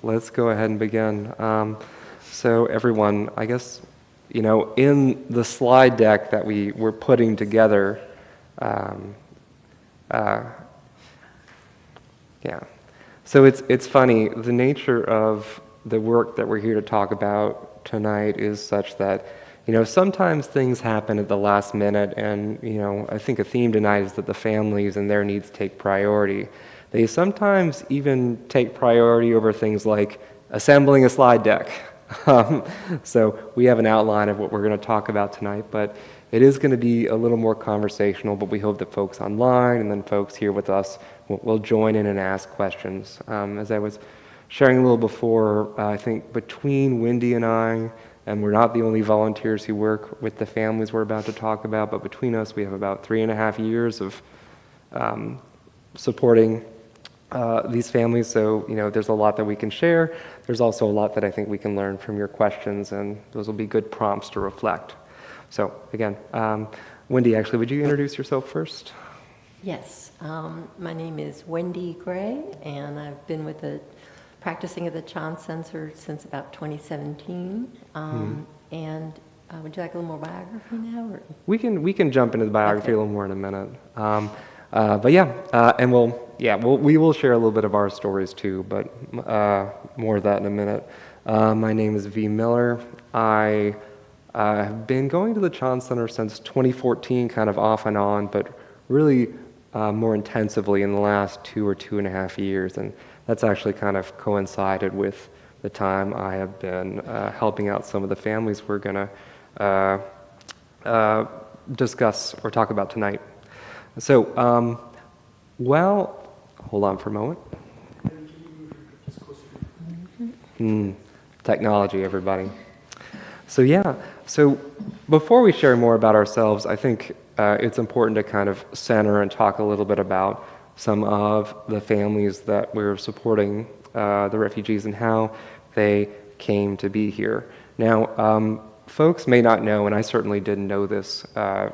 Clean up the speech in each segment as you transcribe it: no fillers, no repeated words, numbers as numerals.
let's go ahead and begin. So everyone, I guess, in the slide deck that we were putting together, yeah. So it's funny, the nature of the work that we're here to talk about tonight is such that, sometimes things happen at the last minute, and, I think a theme tonight is that the families and their needs take priority. They sometimes even take priority over things like assembling a slide deck. So we have an outline of what we're going to talk about tonight, but it is going to be a little more conversational, but we hope that folks online and then folks here with us will join in and ask questions. As I was sharing a little before, I think between Wendy and I, and we're not the only volunteers who work with the families we're about to talk about, but between us we have about 3.5 years of supporting these families, so there's a lot that we can share. There's also a lot that I think we can learn from your questions, and those will be good prompts to reflect. So again, Wendy, actually, would you introduce yourself first? Yes, my name is Wendy Gray, and I've been practicing at the Chan Center since about 2017. And would you like a little more biography now? Or? We can jump into the biography a little more in a minute. But yeah, and we will share a little bit of our stories too, but more of that in a minute. My name is V. Miller. I have been going to the Chan Center since 2014, kind of off and on, but really more intensively in the last 2.5 years, and that's actually kind of coincided with the time I have been helping out some of the families we're going to discuss or talk about tonight. So, hold on for a moment. Technology, everybody. So before we share more about ourselves, I think it's important to kind of center and talk a little bit about some of the families that we're supporting, the refugees, and how they came to be here. Now, folks may not know, and I certainly didn't know this, I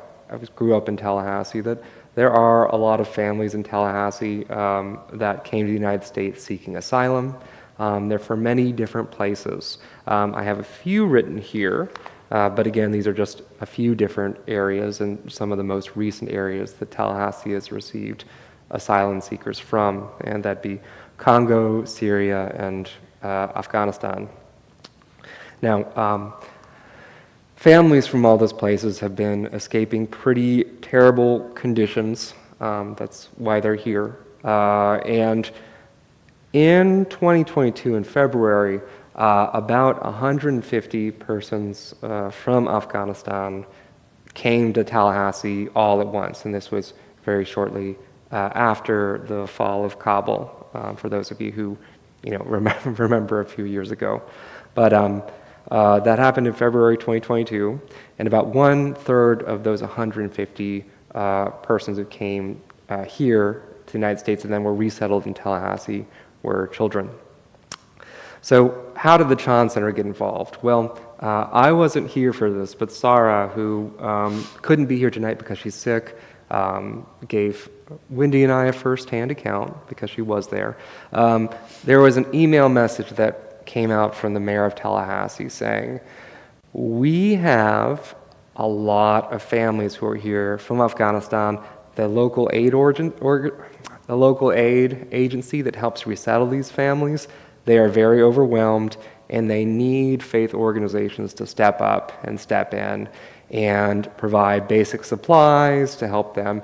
grew up in Tallahassee, that there are a lot of families in Tallahassee that came to the United States seeking asylum. They're from many different places. I have a few written here, but again, these are just a few different areas and some of the most recent areas that Tallahassee has received asylum seekers from, and that'd be Congo, Syria, and Afghanistan. Now, families from all those places have been escaping pretty terrible conditions. That's why they're here. And in 2022, in February, about 150 persons from Afghanistan came to Tallahassee all at once, and this was very shortly after the fall of Kabul, for those of you who remember a few years ago. But that happened in February 2022, and about 1/3 of those 150 persons who came here to the United States and then were resettled in Tallahassee were children. So how did the Chan Center get involved? Well, I wasn't here for this, but Sarah, who couldn't be here tonight because she's sick, gave Wendy and I a first-hand account because she was there. There was an email message that came out from the mayor of Tallahassee saying, "We have a lot of families who are here from Afghanistan. The local aid agency that helps resettle these families, they are very overwhelmed, and they need faith organizations to step up and step in and provide basic supplies to help them,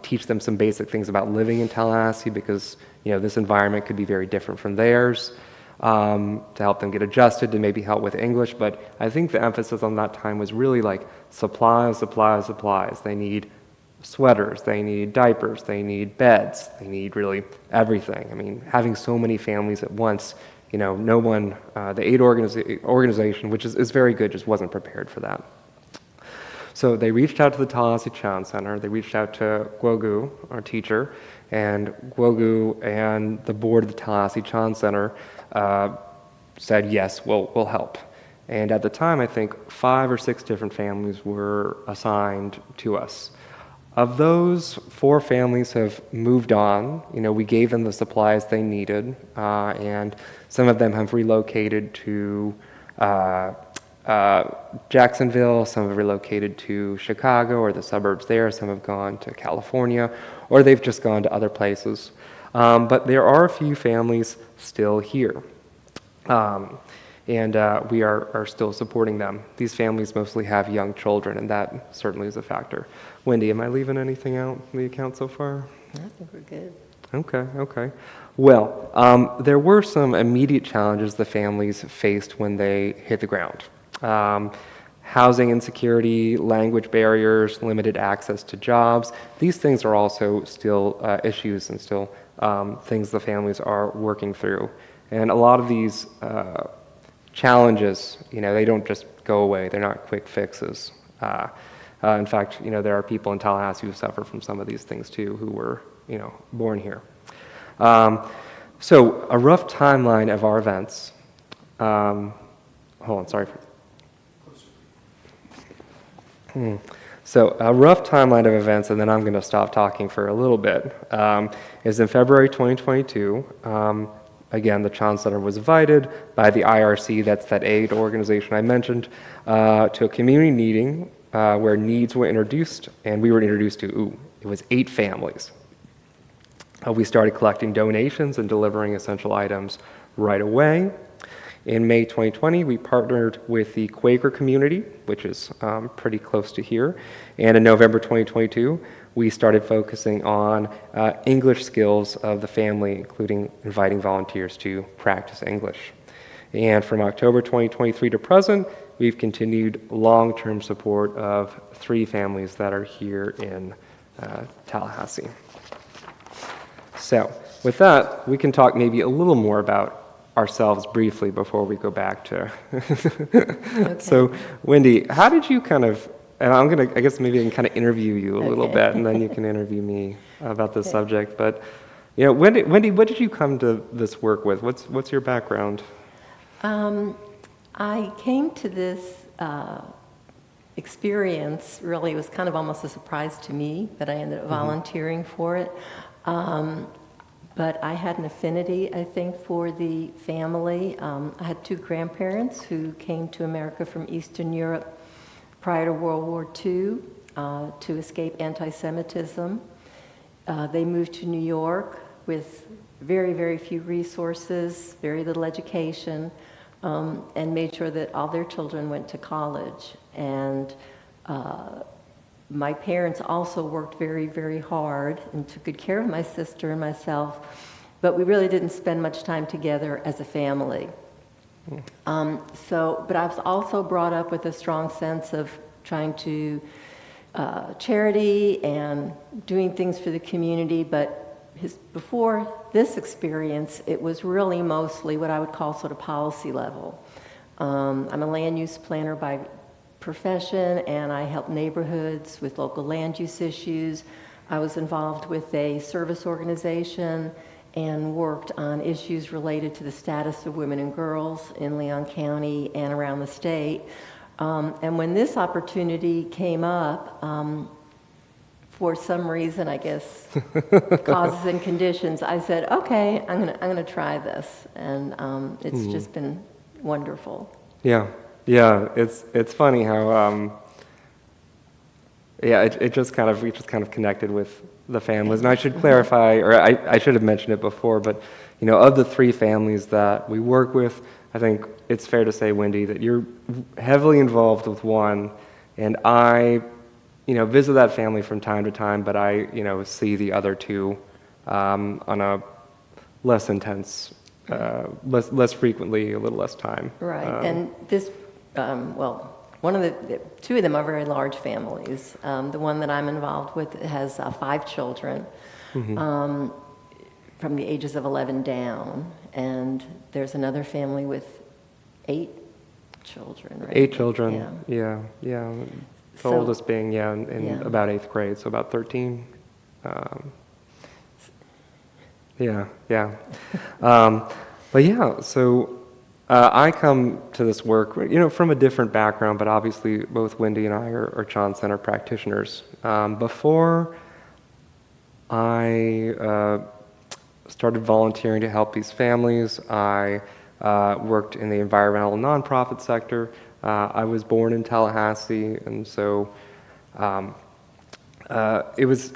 teach them some basic things about living in Tallahassee, because this environment could be very different from theirs, to help them get adjusted, to maybe help with English." But I think the emphasis on that time was really like supplies. They need sweaters, they need diapers, they need beds, they need really everything. I mean, having so many families at once, no one, the aid organization, which is very good, just wasn't prepared for that. So they reached out to the Tallahassee Chan Center, they reached out to Gwogu, our teacher, and Gwogu and the board of the Tallahassee Chan Center said, yes, we'll help. And at the time, I think 5 or 6 different families were assigned to us. Of those, 4 families have moved on. We gave them the supplies they needed, and some of them have relocated to Jacksonville, some have relocated to Chicago or the suburbs there, some have gone to California, or they've just gone to other places. But there are a few families still here. And we are still supporting them. These families mostly have young children, and that certainly is a factor. Wendy, am I leaving anything out in the account so far? I think we're good. Okay. Well, there were some immediate challenges the families faced when they hit the ground. Housing insecurity, language barriers, limited access to jobs. These things are also still issues and still things the families are working through. And a lot of these challenges, they don't just go away. They're not quick fixes. In fact, there are people in Tallahassee who suffer from some of these things too, who were, born here. So a rough timeline of our events. Hold on, sorry. So a rough timeline of events, and then I'm going to stop talking for a little bit, is in February 2022. Again, the Chan Center was invited by the IRC, that's that aid organization I mentioned, to a community meeting where needs were introduced, and we were introduced to, it was 8 families. We started collecting donations and delivering essential items right away. In May 2020, we partnered with the Quaker community, which is pretty close to here. And in November 2022, we started focusing on English skills of the family, including inviting volunteers to practice English. And from October 2023 to present, we've continued long-term support of 3 families that are here in Tallahassee. So with that, we can talk maybe a little more about ourselves briefly before we go back to. Okay. So, Wendy, how did you and I guess maybe I can kind of interview you a little bit, and then you can interview me about this subject. But, Wendy, what did you come to this work with? What's your background? I came to this experience, really, it was kind of almost a surprise to me that I ended up volunteering for it. But I had an affinity, I think, for the family. I had 2 grandparents who came to America from Eastern Europe prior to World War II to escape anti-Semitism. They moved to New York with very, very few resources, very little education, and made sure that all their children went to college. And my parents also worked very, very hard and took good care of my sister and myself, but we really didn't spend much time together as a family. But I was also brought up with a strong sense of trying to charity and doing things for the community, but before this experience, it was really mostly what I would call sort of policy level. I'm a land use planner by profession, and I help neighborhoods with local land use issues. I was involved with a service organization and worked on issues related to the status of women and girls in Leon County and around the state. And when this opportunity came up, for some reason, I guess, causes and conditions, I said, okay, I'm gonna try this, and it's just been wonderful. Yeah, it's funny how it just kind of connected with the families. And I should clarify, or I should have mentioned it before, but of the 3 families that we work with, I think it's fair to say, Wendy, that you're heavily involved with one, and I visit that family from time to time, but I see the other 2 on a less intense, less frequently, a little less time. Right, and this, one of the 2 of them are very large families. The one that I'm involved with has 5 children, from the ages of 11 down, and there's another family with 8 children. Right? 8 children. Yeah. The oldest being in about 8th grade, so about 13. But so I come to this work, from a different background, but obviously both Wendy and I are Chan Center practitioners. Before I started volunteering to help these families, I worked in the environmental nonprofit sector. I was born in Tallahassee, and so it was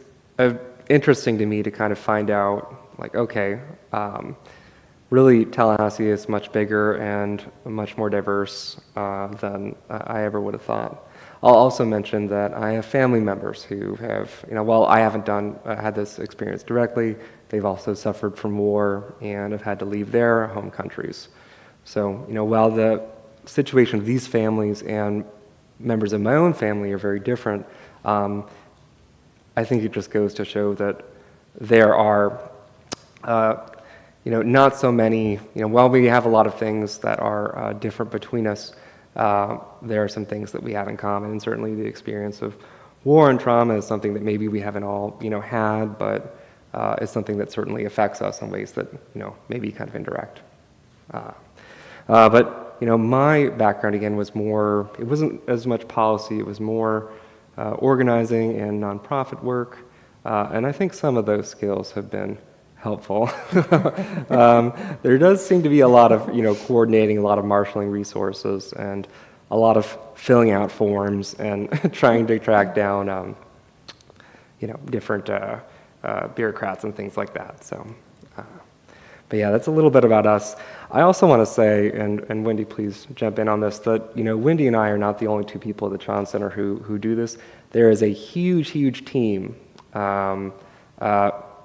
interesting to me to kind of find out, like, okay, really Tallahassee is much bigger and much more diverse than I ever would have thought. I'll also mention that I have family members who have, while I haven't had this experience directly, they've also suffered from war and have had to leave their home countries. So, while the situation of these families and members of my own family are very different, I think it just goes to show that there are, not so many, while we have a lot of things that are different between us, there are some things that we have in common, and certainly the experience of war and trauma is something that maybe we haven't all, had, but is something that certainly affects us in ways that, maybe kind of indirect. But my background again was more, it wasn't as much policy, it was more organizing and nonprofit work, and I think some of those skills have been helpful. There does seem to be a lot of, coordinating, a lot of marshaling resources, and a lot of filling out forms and trying to track down, different bureaucrats and things like that. So, but yeah, that's a little bit about us. I also want to say, and Wendy, please jump in on this, that, Wendy and I are not the only two people at the Chan Center who do this. There is a huge, huge team.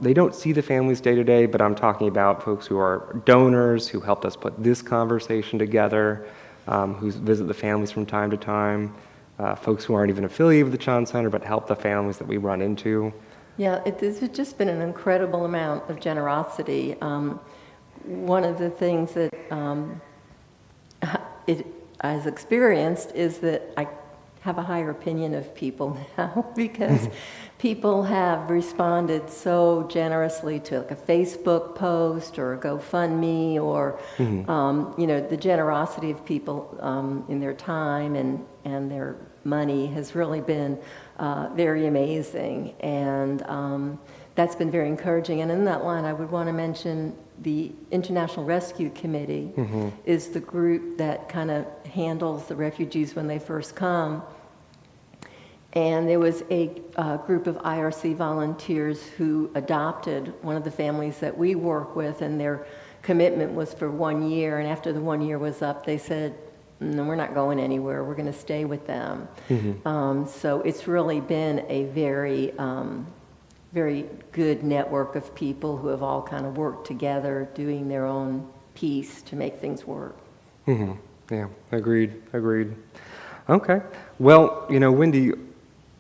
They don't see the families day to day, but I'm talking about folks who are donors, who helped us put this conversation together, who visit the families from time to time, folks who aren't even affiliated with the Chan Center, but help the families that we run into. Yeah, this has just been an incredible amount of generosity. One of the things that it has experienced is that I have a higher opinion of people now because people have responded so generously to like a Facebook post or a GoFundMe or, the generosity of people in their time and their money has really been very amazing. And that's been very encouraging. And in that line, I would want to mention the International Rescue Committee is the group that kind of handles the refugees when they first come. And there was a group of IRC volunteers who adopted one of the families that we work with, and their commitment was for 1 year. And after the 1 year was up, they said, no, we're not going anywhere. We're going to stay with them. So it's really been a very, very good network of people who have all kind of worked together, doing their own piece to make things work. Yeah, agreed. Okay. Well, Wendy,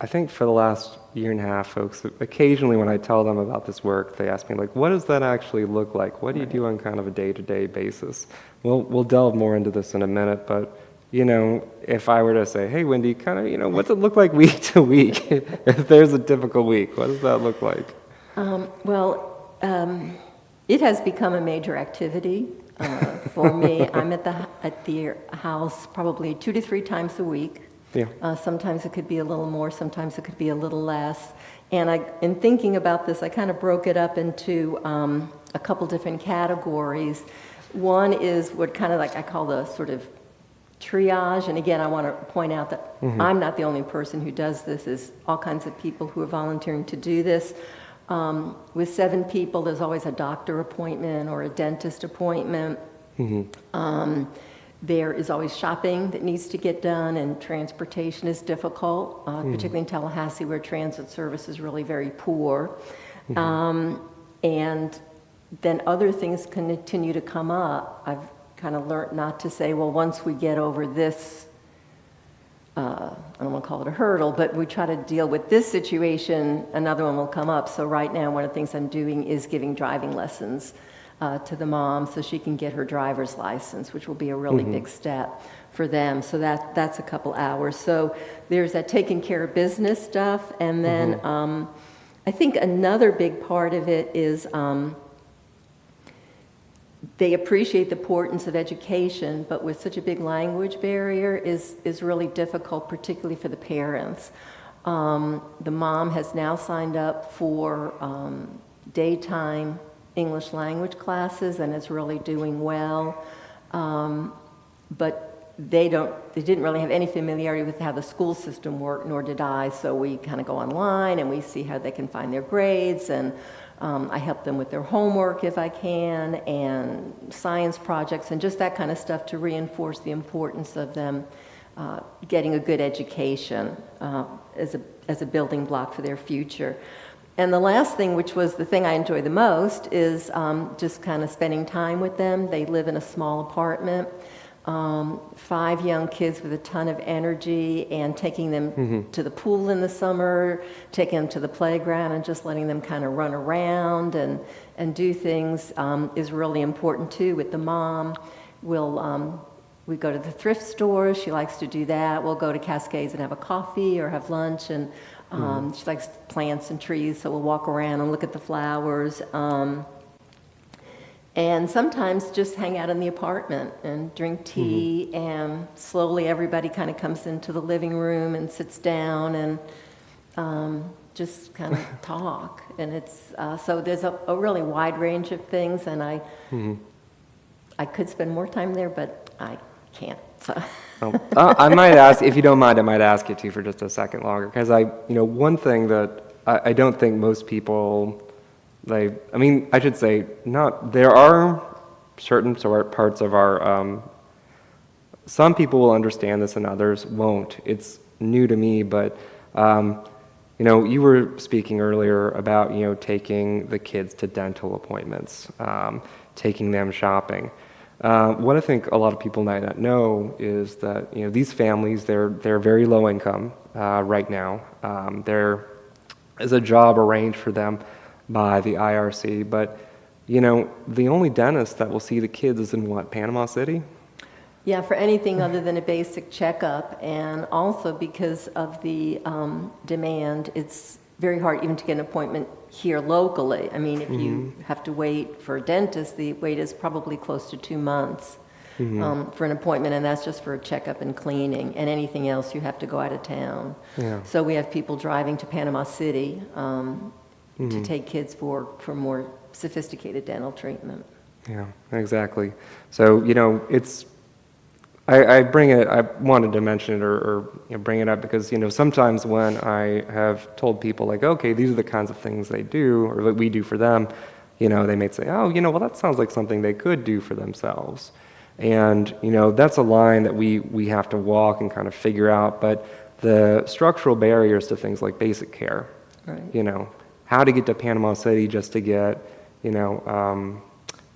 I think for the last year and a half, folks, occasionally when I tell them about this work, they ask me, like, what does that actually look like? What do you do on kind of a day-to-day basis? Well, we'll delve more into this in a minute, but, if I were to say, hey, Wendy, kind of, what's it look like week to week? If there's a typical week, what does that look like? It has become a major activity for me. I'm at the house probably 2 to 3 times a week. Yeah. Sometimes it could be a little more, sometimes it could be a little less. And in thinking about this, I kind of broke it up into a couple different categories. One is what kind of like I call the sort of triage. And again, I want to point out that I'm not the only person who does this. There's all kinds of people who are volunteering to do this. With 7 people, there's always a doctor appointment or a dentist appointment. There is always shopping that needs to get done, and transportation is difficult, particularly in Tallahassee where transit service is really very poor. And then other things continue to come up. I've kind of learned not to say, well, once we get over this, I don't want to call it a hurdle, but we try to deal with this situation, another one will come up. So right now, one of the things I'm doing is giving driving lessons to the mom so she can get her driver's license, which will be a really big step for them. So that's a couple hours. So there's that taking care of business stuff. And then I think another big part of it is they appreciate the importance of education, but with such a big language barrier is really difficult, particularly for the parents. The mom has now signed up for daytime English language classes and is really doing well. But they didn't really have any familiarity with how the school system worked, nor did I, so we kind of go online and we see how they can find their grades, and I help them with their homework if I can, and science projects, and just that kind of stuff to reinforce the importance of them getting a good education as a building block for their future. And the last thing, which was the thing I enjoy the most, is just kind of spending time with them. They live in a small apartment. 5 young kids with a ton of energy, and taking them to the pool in the summer, taking them to the playground, and just letting them kind of run around and do things is really important too. With the mom, we go to the thrift store. She likes to do that. We'll go to Cascades and have a coffee or have lunch, and she likes plants and trees, so we'll walk around and look at the flowers. And sometimes just hang out in the apartment and drink tea, and slowly everybody kind of comes into the living room and sits down and just kind of talk. And it's so there's a really wide range of things, and I could spend more time there, but I can't. So. I might ask, if you don't mind, I might ask you to for just a second longer, because one thing that I don't think most people. I should say, there are certain parts of our, some people will understand this and others won't. It's new to me, but, you were speaking earlier about, taking the kids to dental appointments, taking them shopping. What I think a lot of people might not know is that, these families, they're very low income right now. There is a job arranged for them by the IRC, but the only dentist that will see the kids is in Panama City? Yeah, for anything other than a basic checkup, and also because of the demand, it's very hard even to get an appointment here locally. I mean, if you have to wait for a dentist, the wait is probably close to 2 months for an appointment, and that's just for a checkup and cleaning, and anything else you have to go out of town. Yeah. So we have people driving to Panama City to take kids for more sophisticated dental treatment. Yeah, exactly. So, I wanted to mention it or bring it up because, sometimes when I have told people like, okay, these are the kinds of things they do or that we do for them, they may say, oh, well, that sounds like something they could do for themselves. And, that's a line that we have to walk and kind of figure out, but the structural barriers to things like basic care, right. How to get to Panama City just to get,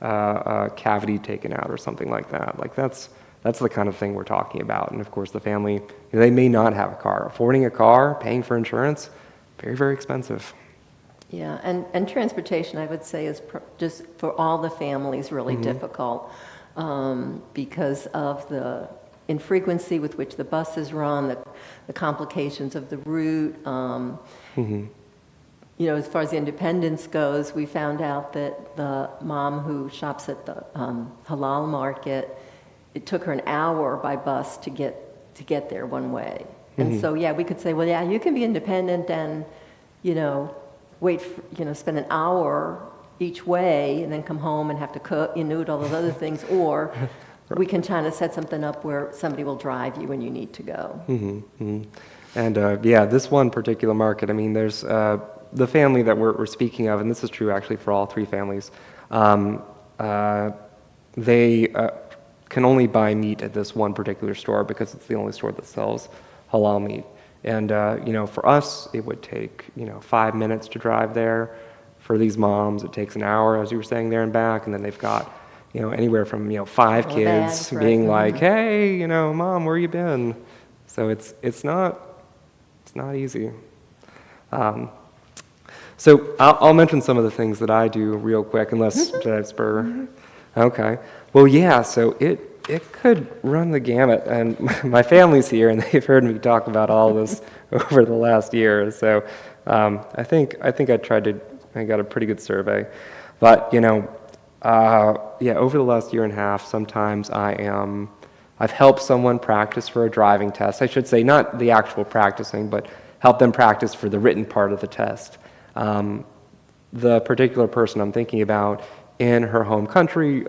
a cavity taken out or something like that. Like that's the kind of thing we're talking about. And of course, the family, they may not have a car. Affording a car, paying for insurance, very, very expensive. Yeah, and transportation, I would say, is just for all the families really difficult because of the infrequency with which the buses run, the complications of the route. As far as the independence goes, we found out that the mom who shops at the halal market, it took her an hour by bus to get there one way. And so, yeah, we could say, well, yeah, you can be independent and, wait, spend an hour each way and then come home and have to cook, all those other things, or we can kind of set something up where somebody will drive you when you need to go. And this one particular market, there's the family that we're speaking of, and this is true actually for all 3 families, they can only buy meat at this one particular store because it's the only store that sells halal meat. And, for us, it would take, 5 minutes to drive there. For these moms, it takes an hour, as you were saying, there and back, and then they've got, anywhere from, 5 kids bags, right. being like, hey, Mom, where you been? So it's not easy. So I'll mention some of the things that I do real quick, unless did I spur? Okay. Well, yeah. So it could run the gamut, and my family's here, and they've heard me talk about all this over the last year. So I think I got a pretty good survey, but Yeah, over the last year and a half, sometimes I've helped someone practice for a driving test. I should say not the actual practicing, but help them practice for the written part of the test. The particular person I'm thinking about, in her home country,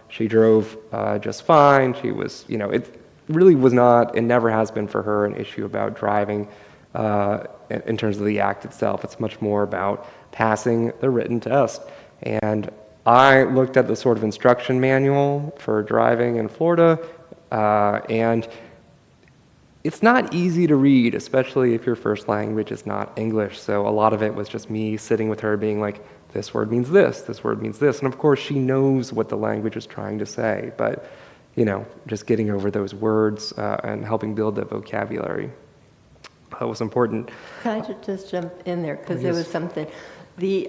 she drove just fine. She was, it really was not, and never has been for her, an issue about driving in terms of the act itself. It's much more about passing the written test. And I looked at the sort of instruction manual for driving in Florida, and it's not easy to read, especially if your first language is not English. So a lot of it was just me sitting with her being like, this word means this word means this. And of course she knows what the language is trying to say, but just getting over those words and helping build that vocabulary. That was important. Can I just jump in there? Because there Yes. was something. The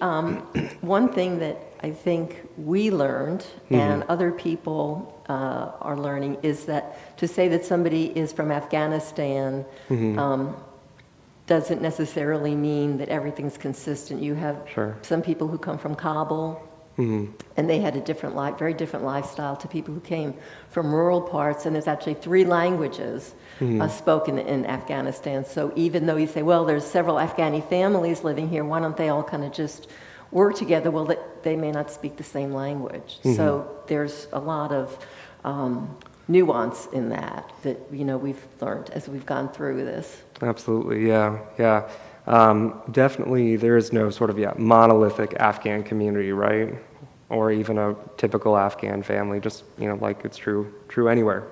one thing that I think we learned and other people are learning is that to say that somebody is from Afghanistan doesn't necessarily mean that everything's consistent. You have Sure. some people who come from Kabul, and they had a different life, very different lifestyle to people who came from rural parts, and there's actually 3 languages spoken in Afghanistan. So even though you say, well, there's several Afghani families living here, why don't they all kind of just work together? Well, they may not speak the same language. So there's a lot of nuance in that we've learned as we've gone through this. Absolutely, yeah. Definitely there is no sort of monolithic Afghan community, right? Or even a typical Afghan family, just like it's true anywhere.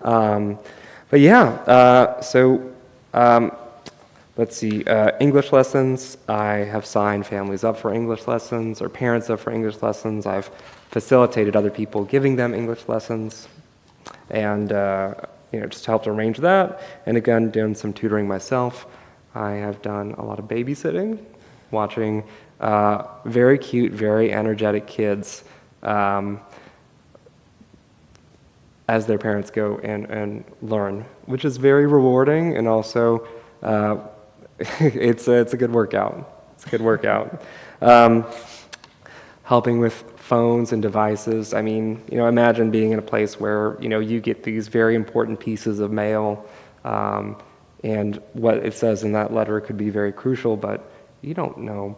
But yeah, so let's see, English lessons. I have signed families up for English lessons or parents up for English lessons. I've facilitated other people giving them English lessons, and just helped arrange that. And again, doing some tutoring myself. I have done a lot of babysitting, watching very cute, very energetic kids as their parents go and learn, which is very rewarding, and also it's a good workout. It's a good workout. Helping with phones and devices. I mean, imagine being in a place where you get these very important pieces of mail, and what it says in that letter could be very crucial, but you don't know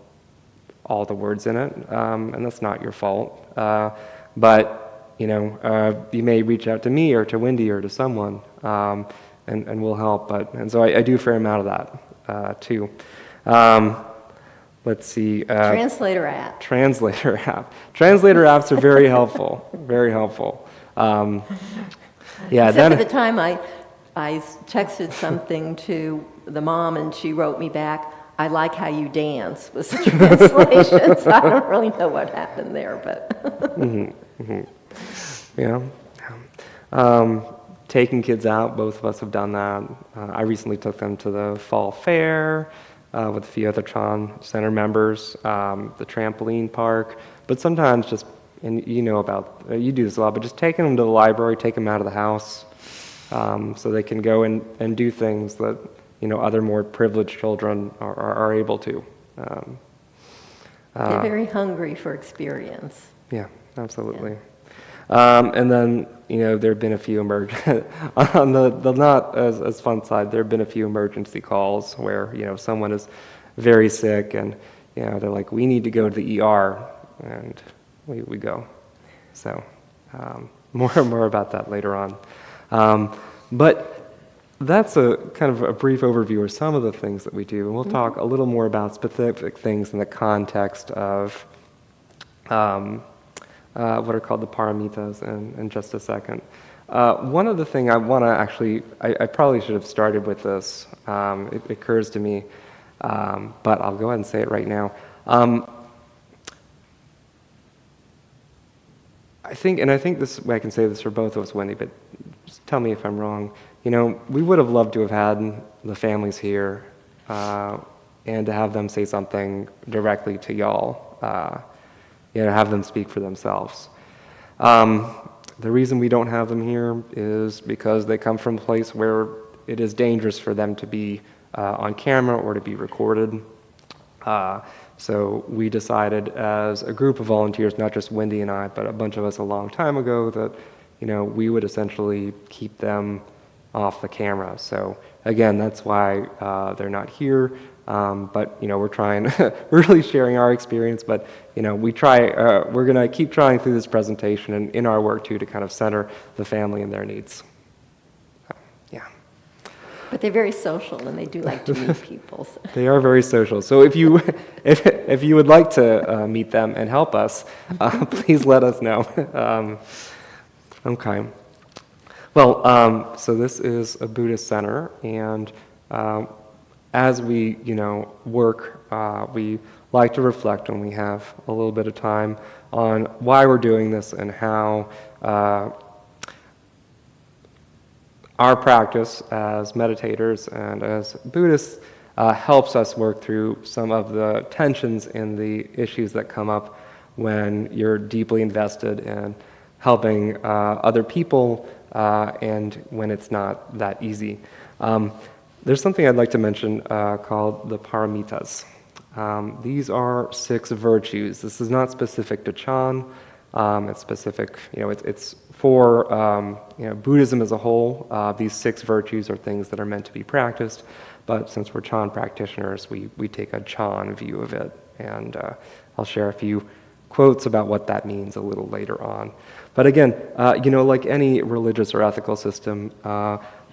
all the words in it, and that's not your fault. But you may reach out to me or to Wendy or to someone, and we'll help. And so I do a fair amount of that too. Let's see. Translator app. Translator app. Translator apps are very helpful. Very helpful. Except for the time I texted something to the mom and she wrote me back, "I like how you dance," was the translation. So I don't really know what happened there, but. Taking kids out, both of us have done that. I recently took them to the fall fair with a few other Tron Center members, the trampoline park, but sometimes just, and you do this a lot, but just taking them to the library, take them out of the house, so they can go and do things that other more privileged children are able to. They're very hungry for experience. Yeah, absolutely. And then there have been a few on the not as fun side. There have been a few emergency calls where someone is very sick and they're like, we need to go to the ER, and we go. So more about that later on. But that's a kind of a brief overview of some of the things that we do, and we'll talk a little more about specific things in the context of what are called the paramitas in just a second. One other thing I want to actually, I probably should have started with this. It occurs to me, but I'll go ahead and say it right now. I think this, I can say this for both of us, Wendy, but just tell me if I'm wrong. We would have loved to have had the families here and to have them say something directly to y'all, have them speak for themselves. The reason we don't have them here is because they come from a place where it is dangerous for them to be on camera or to be recorded. So we decided as a group of volunteers, not just Wendy and I, but a bunch of us a long time ago, that we would essentially keep them off the camera. So again, that's why they're not here. But we're trying, we're really sharing our experience. But we're gonna keep trying through this presentation and in our work too to kind of center the family and their needs. Yeah. But they're very social, and they do like to meet people. So. They are very social. So if you if you would like to meet them and help us, please let us know. Okay. Well, so this is a Buddhist center, and as we work, we like to reflect when we have a little bit of time on why we're doing this and how our practice as meditators and as Buddhists helps us work through some of the tensions in the issues that come up when you're deeply invested in helping other people and when it's not that easy. There's something I'd like to mention called the paramitas. These are 6 virtues. This is not specific to Chan. It's specific, it's for Buddhism as a whole. These 6 virtues are things that are meant to be practiced, but since we're Chan practitioners, we take a Chan view of it, and I'll share a few quotes about what that means a little later on. But again, like any religious or ethical system,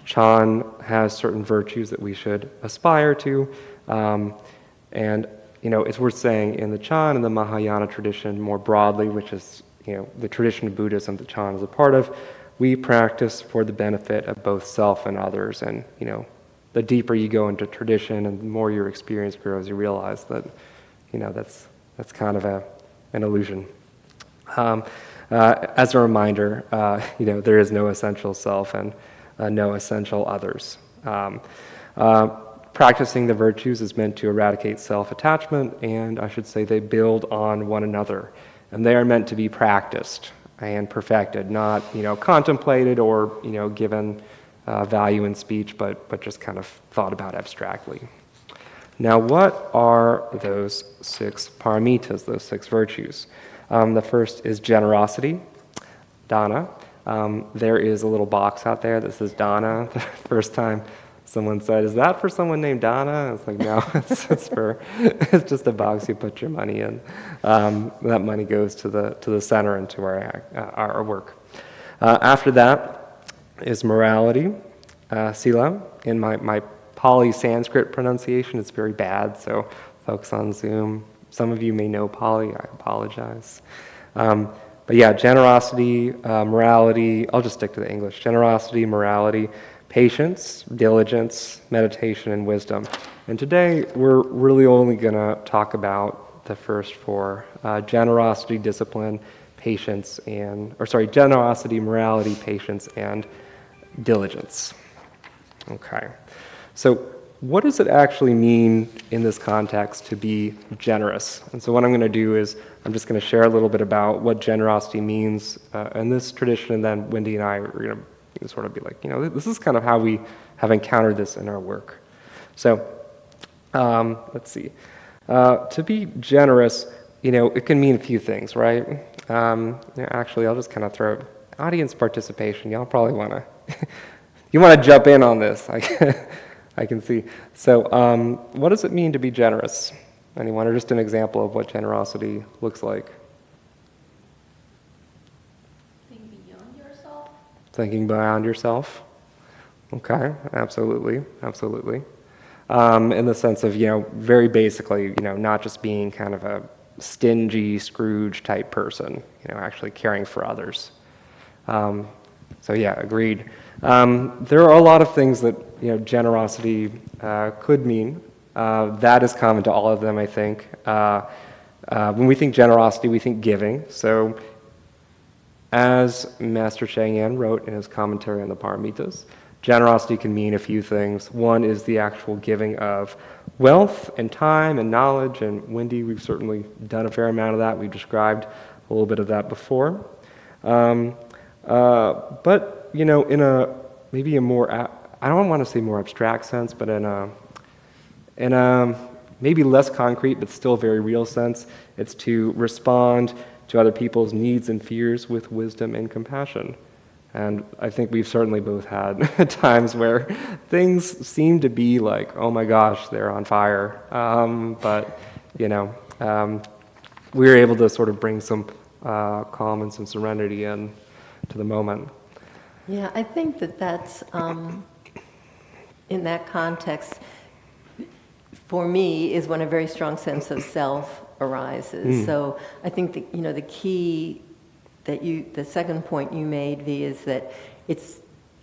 Chan has certain virtues that we should aspire to, and it's worth saying in the Chan and the Mahayana tradition more broadly, which is the tradition of Buddhism that Chan is a part of, we practice for the benefit of both self and others. And the deeper you go into tradition and the more your experience grows, you realize that that's kind of an illusion. As a reminder, there is no essential self and no essential others. Practicing the virtues is meant to eradicate self-attachment, and I should say they build on one another. And they are meant to be practiced and perfected, not contemplated or given value in speech, but just kind of thought about abstractly. Now, what are those 6 paramitas, those 6 virtues? The first is generosity, dana. There is a little box out there that says dana. The first time someone said, "Is that for someone named Donna?" It's like, no, it's just a box you put your money in. That money goes to the center and to our work. After that is morality, sila. In my Pali Sanskrit pronunciation, it's very bad, so folks on Zoom, some of you may know Pali, I apologize. But yeah, generosity, morality, I'll just stick to the English. Generosity, morality, patience, diligence, meditation, and wisdom. And today, we're really only going to talk about the first 4, generosity, discipline, patience, generosity, morality, patience, and diligence. Okay. So what does it actually mean in this context to be generous? And so what I'm going to do is I'm just going to share a little bit about what generosity means in this tradition, and then Wendy and I are going to sort of be like, this is kind of how we have encountered this in our work. So let's see. To be generous, it can mean a few things, right? Actually, I'll just kind of throw audience participation. Y'all probably want to jump in on this. I can see. So what does it mean to be generous? Anyone, or just an example of what generosity looks like? Thinking beyond yourself. Okay, absolutely. In the sense of, very basically, not just being kind of a stingy Scrooge type person, actually caring for others. So yeah, agreed. There are a lot of things that, generosity could mean. That is common to all of them, I think. When we think generosity, we think giving. So as Master Cheng Yen wrote in his commentary on the Paramitas, generosity can mean a few things. One is the actual giving of wealth and time and knowledge, and Wendy, we've certainly done a fair amount of that. We've described a little bit of that before. But, in a maybe a more, I don't want to say more abstract sense, but in a maybe less concrete, but still very real sense. It's to respond to other people's needs and fears with wisdom and compassion. And I think we've certainly both had times where things seem to be like, oh my gosh, they're on fire. But, we were able to sort of bring some calm and some serenity in to the moment. Yeah, I think that's, in that context, for me, is when a very strong sense of self arises. So I think that, the key the second point you made, V, is that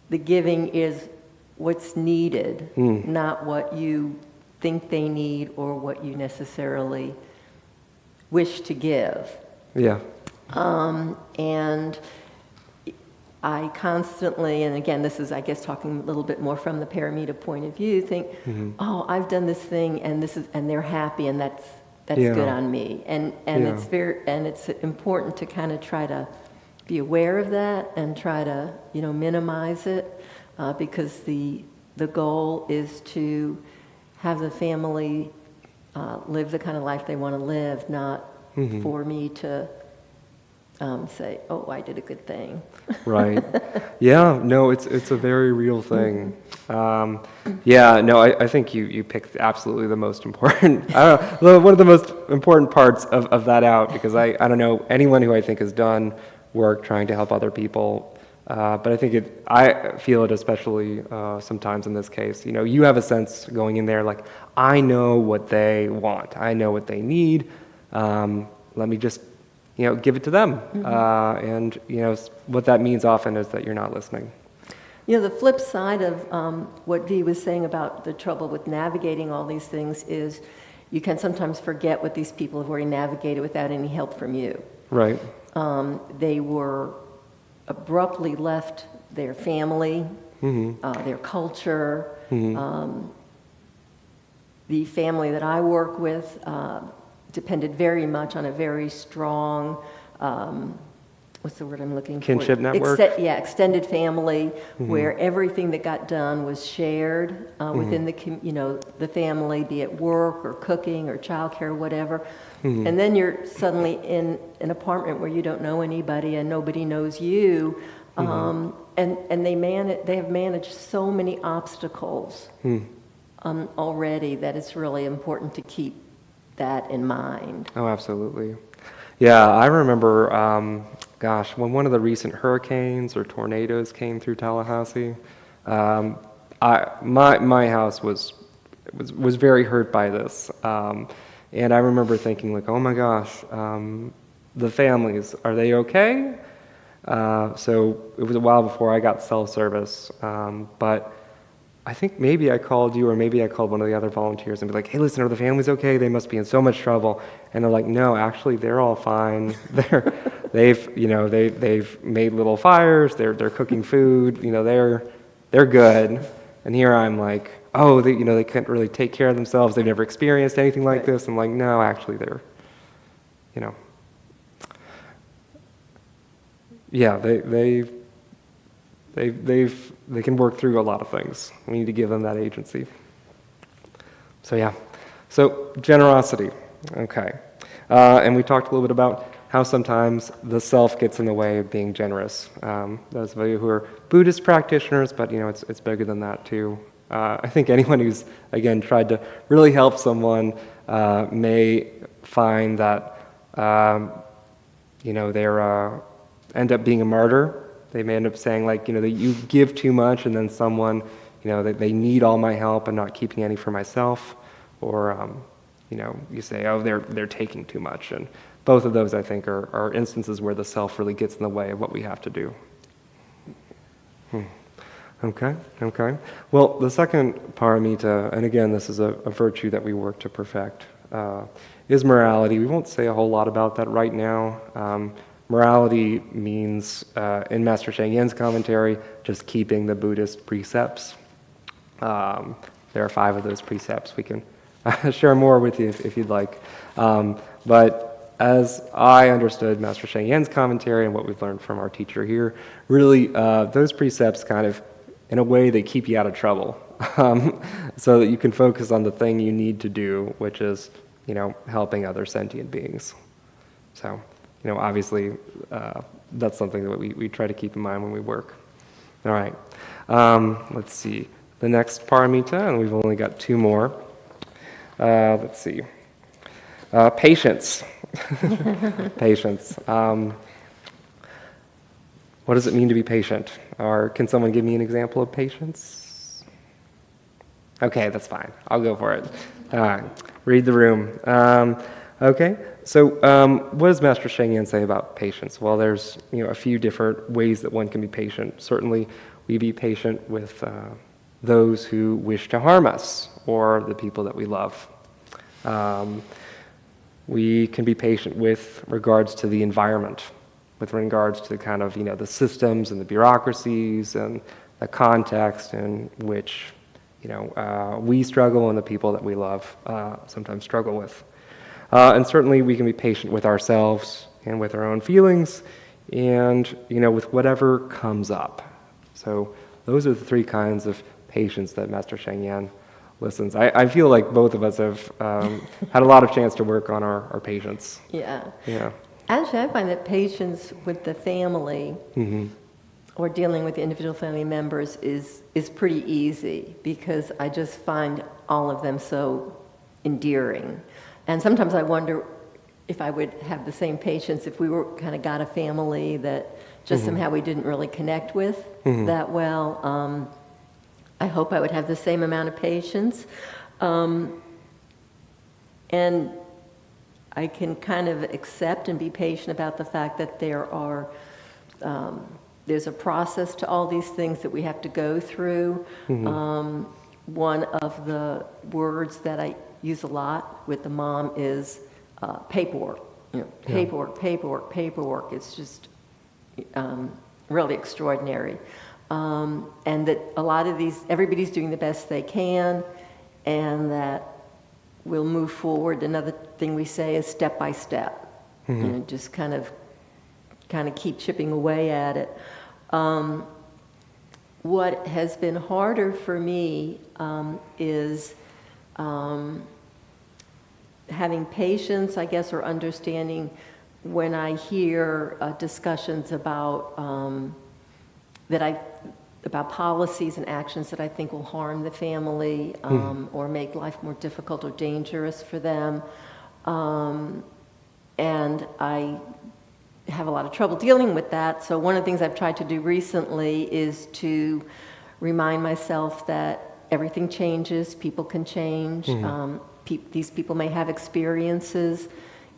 the giving is what's needed, not what you think they need or what you necessarily wish to give. Yeah. And I constantly, and again, this is, I guess, talking a little bit more from the paramita point of view, think, oh, I've done this thing, and they're happy, and that's good on me. And it's important to kind of try to be aware of that and try to, minimize it, because the goal is to have the family live the kind of life they want to live, not for me to say, oh, I did a good thing. Right. Yeah, no, it's a very real thing. I think you picked absolutely the most important, one of the most important parts of that out, because I don't know anyone who I think has done work trying to help other people, but I feel it especially sometimes in this case. You have a sense going in there like, I know what they want, I know what they need, let me just give it to them. And what that means often is that you're not listening. The flip side of what Dee was saying about the trouble with navigating all these things is you can sometimes forget what these people have already navigated without any help from you. Right. They were abruptly left their family, their culture. The family that I work with depended very much on a very strong, what's the word I'm looking for? Kinship network? Extended family, where everything that got done was shared within the family, be it work or cooking or childcare or whatever. And then you're suddenly in an apartment where you don't know anybody and nobody knows you. And they have managed so many obstacles already that it's really important to keep that in mind. Oh, absolutely. Yeah, I remember, when one of the recent hurricanes or tornadoes came through Tallahassee, my house was very hurt by this, and I remember thinking like, oh my gosh, the families, are they okay? So it was a while before I got cell service, but I think maybe I called you or maybe I called one of the other volunteers and be like, hey, listen, are the families okay? They must be in so much trouble. And they're like, no, actually, they're all fine. They've made little fires. They're cooking food. They're good. And here I'm like, oh, they can't really take care of themselves. They've never experienced anything like this. I'm like, no, actually, they're, they can work through a lot of things. We need to give them that agency. So generosity, okay. And we talked a little bit about how sometimes the self gets in the way of being generous. Those of you who are Buddhist practitioners, but it's bigger than that too. I think anyone who's, again, tried to really help someone may find that, they're end up being a martyr. They may end up saying that you give too much and then someone, that they need all my help and not keeping any for myself. Or, you say, oh, they're taking too much. And both of those, I think, are instances where the self really gets in the way of what we have to do. Okay. Well, the second paramita, and again, this is a virtue that we work to perfect, is morality. We won't say a whole lot about that right now. Morality means, in Master Sheng Yen's commentary, just keeping the Buddhist precepts. There are 5 of those precepts. We can share more with you if you'd like. But as I understood Master Sheng Yen's commentary and what we've learned from our teacher here, really those precepts kind of, in a way, they keep you out of trouble. so that you can focus on the thing you need to do, which is, helping other sentient beings. So, obviously, that's something that we try to keep in mind when we work. All right. Let's see. The next paramita, and we've only got 2 more. Let's see. Patience. Patience. What does it mean to be patient? Or can someone give me an example of patience? Okay, that's fine. I'll go for it. Read the room. Okay, so what does Master Sheng Yen say about patience? Well, there's a few different ways that one can be patient. Certainly, we be patient with those who wish to harm us or the people that we love. We can be patient with regards to the environment, with regards to kind of the systems and the bureaucracies and the context in which we struggle and the people that we love sometimes struggle with. And certainly we can be patient with ourselves and with our own feelings and with whatever comes up. So those are the 3 kinds of patience that Master Sheng Yen listens. I feel like both of us have had a lot of chance to work on our patience. Yeah. Yeah. Actually, I find that patience with the family or dealing with the individual family members is pretty easy, because I just find all of them so endearing. And sometimes I wonder if I would have the same patience if we were kind of got a family that just somehow we didn't really connect with that well. I hope I would have the same amount of patience. And I can kind of accept and be patient about the fact that there's a process to all these things that we have to go through. One of the words that I use a lot with the mom is paperwork. Paperwork. It's just really extraordinary. And that a lot of everybody's doing the best they can, and that we'll move forward. Another thing we say is step by step. Just kind of keep chipping away at it. What has been harder for me is having patience, I guess, or understanding when I hear discussions about about policies and actions that I think will harm the family or make life more difficult or dangerous for them. And I have a lot of trouble dealing with that. So one of the things I've tried to do recently is to remind myself that everything changes, people can change. These people may have experiences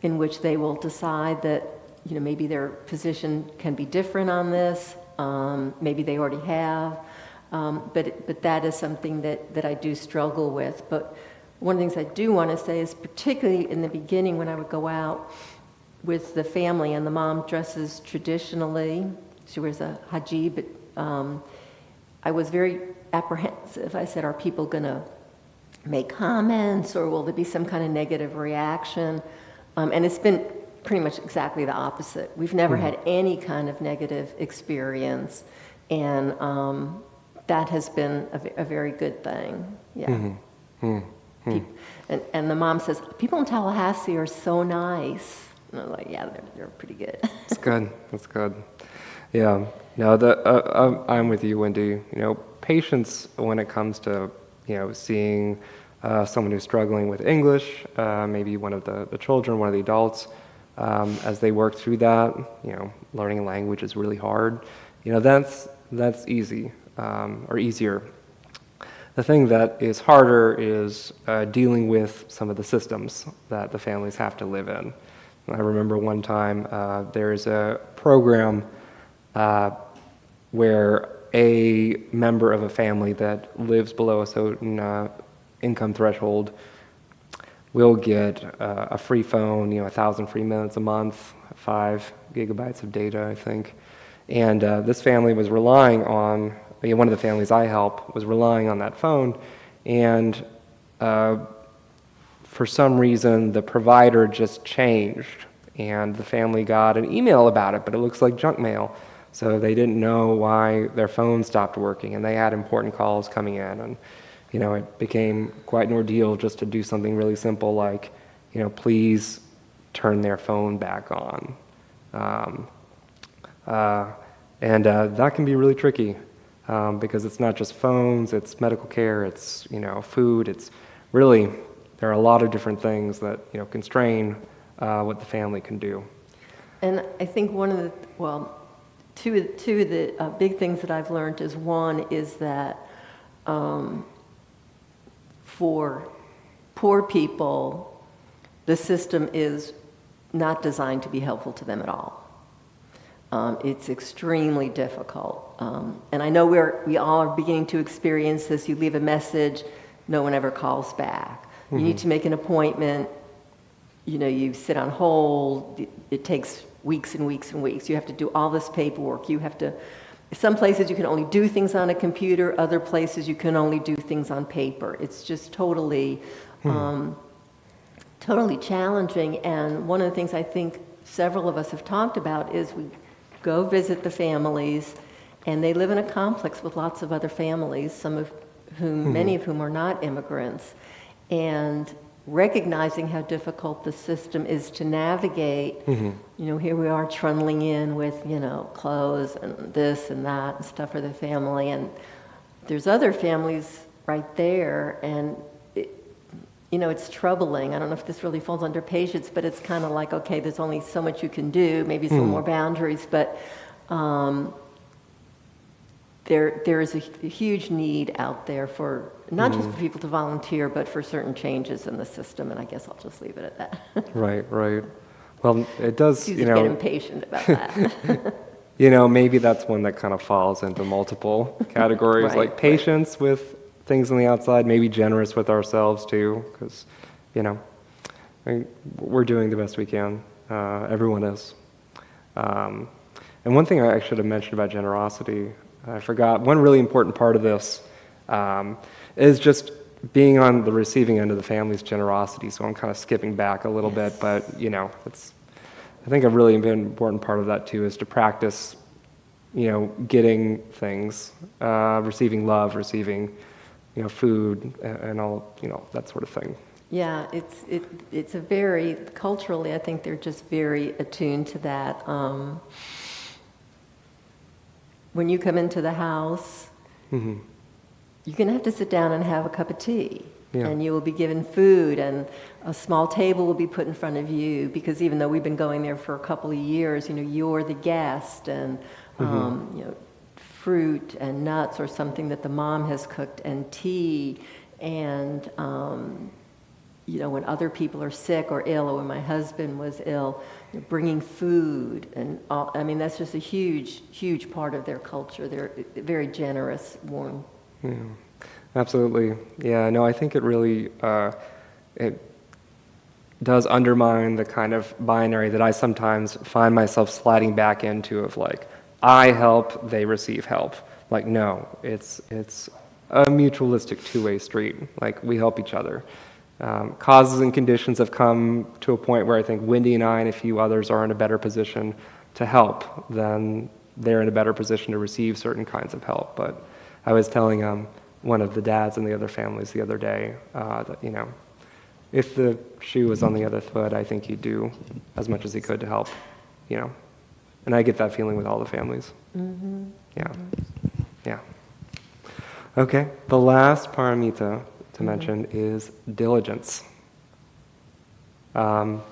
in which they will decide that maybe their position can be different on this. Maybe they already have, but that is something that I do struggle with. But one of the things I do want to say is, particularly in the beginning when I would go out with the family and the mom dresses traditionally, she wears a hijab, but I was very apprehensive. I said, are people going to make comments, or will there be some kind of negative reaction? And it's been pretty much exactly the opposite. We've never had any kind of negative experience, and that has been a very good thing. Yeah. And the mom says, people in Tallahassee are so nice. And I'm like, yeah, they're pretty good. That's good. That's good. Yeah. No, I'm with you, Wendy. Patience when it comes to seeing someone who's struggling with English, maybe one of the children, one of the adults. As they work through that, learning a language is really hard. That's easy, or easier. The thing that is harder is dealing with some of the systems that the families have to live in. I remember one time there's a program where a member of a family that lives below a certain income threshold will get a free phone, 1,000 free minutes a month, 5 gigabytes of data, I think. And this family was relying on, one of the families I help was relying on that phone, and for some reason the provider just changed, and the family got an email about it, but it looks like junk mail. So they didn't know why their phone stopped working, and they had important calls coming in. And it became quite an ordeal just to do something really simple like, please turn their phone back on. And that can be really tricky because it's not just phones, it's medical care, it's, food, it's really, there are a lot of different things that, constrain what the family can do. And I think two of the big things that I've learned is one is that for poor people, the system is not designed to be helpful to them at all. It's extremely difficult. And I know we all are beginning to experience this. You leave a message, no one ever calls back. You need to make an appointment, you sit on hold, it takes weeks and weeks and weeks. You have to do all this paperwork. Some places you can only do things on a computer, other places you can only do things on paper. It's just totally challenging. And one of the things I think several of us have talked about is we go visit the families, and they live in a complex with lots of other families, many of whom are not immigrants. And recognizing how difficult the system is to navigate, here we are trundling in with, clothes and this and that and stuff for the family. And there's other families right there, and it's troubling. I don't know if this really falls under patience, but it's kind of like, okay, there's only so much you can do, maybe some more boundaries, but there is a huge need out there for, not just for people to volunteer, but for certain changes in the system, and I guess I'll just leave it at that. Right. Well, it does, Excuse me, get impatient about that. Maybe that's one that kind of falls into multiple categories, like patience with things on the outside, maybe generous with ourselves too, because, we're doing the best we can. Everyone is. And one thing I should have mentioned about generosity, I forgot, one really important part of this is just being on the receiving end of the family's generosity. So I'm kind of skipping back a little bit, but, I think a really important part of that too is to practice, getting things, receiving love, receiving food and all, that sort of thing. Yeah, it's a very, culturally, I think they're just very attuned to that. When you come into the house, you're going to have to sit down and have a cup of tea. Yeah. And you will be given food, and a small table will be put in front of you, because even though we've been going there for a couple of years, you're the guest, and fruit and nuts or something that the mom has cooked, and tea, and when other people are sick or ill, or when my husband was ill, bringing food and all. I mean, that's just a huge part of their culture. They're very generous, warm. Yeah, absolutely. Yeah, no, I think it really it does undermine the kind of binary that I sometimes find myself sliding back into of like, I help, they receive help. Like, no, it's a mutualistic two-way street. Like, we help each other. Causes and conditions have come to a point where I think Wendy and I and a few others are in a better position to help than they're in a better position to receive certain kinds of help. But I was telling one of the dads in the other families the other day that, if the shoe was on the other foot, I think he'd do as much as he could to help, And I get that feeling with all the families. Mm-hmm. Yeah. Mm-hmm. Yeah. Okay, the last paramita to mention is diligence. Now,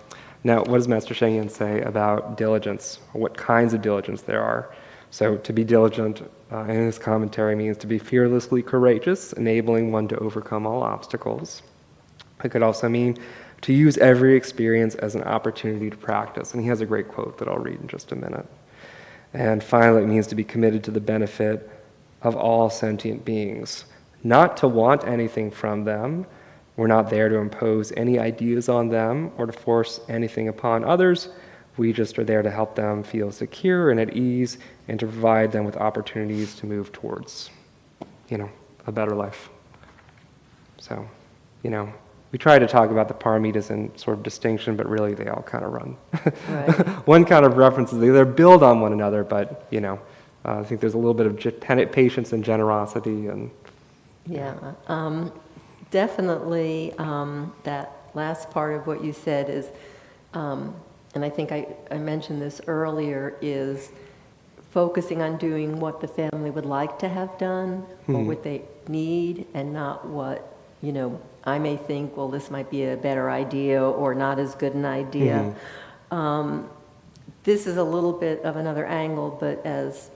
what does Master Sheng Yen say about diligence? What kinds of diligence there are? So, to be diligent in his commentary means to be fearlessly courageous, enabling one to overcome all obstacles. It could also mean to use every experience as an opportunity to practice. And he has a great quote that I'll read in just a minute. And finally, it means to be committed to the benefit of all sentient beings, not to want anything from them. We're not there to impose any ideas on them or to force anything upon others. We just are there to help them feel secure and at ease and to provide them with opportunities to move towards, a better life. So, we try to talk about the paramitas in sort of distinction, but really they all kind of run. Right. One kind of references, they either build on one another, but, I think there's a little bit of patience and generosity and, Yeah, definitely that last part of what you said is, and I think I mentioned this earlier, is focusing on doing what the family would like to have done or what they need, and not what, I may think, well, this might be a better idea or not as good an idea. This is a little bit of another angle, but as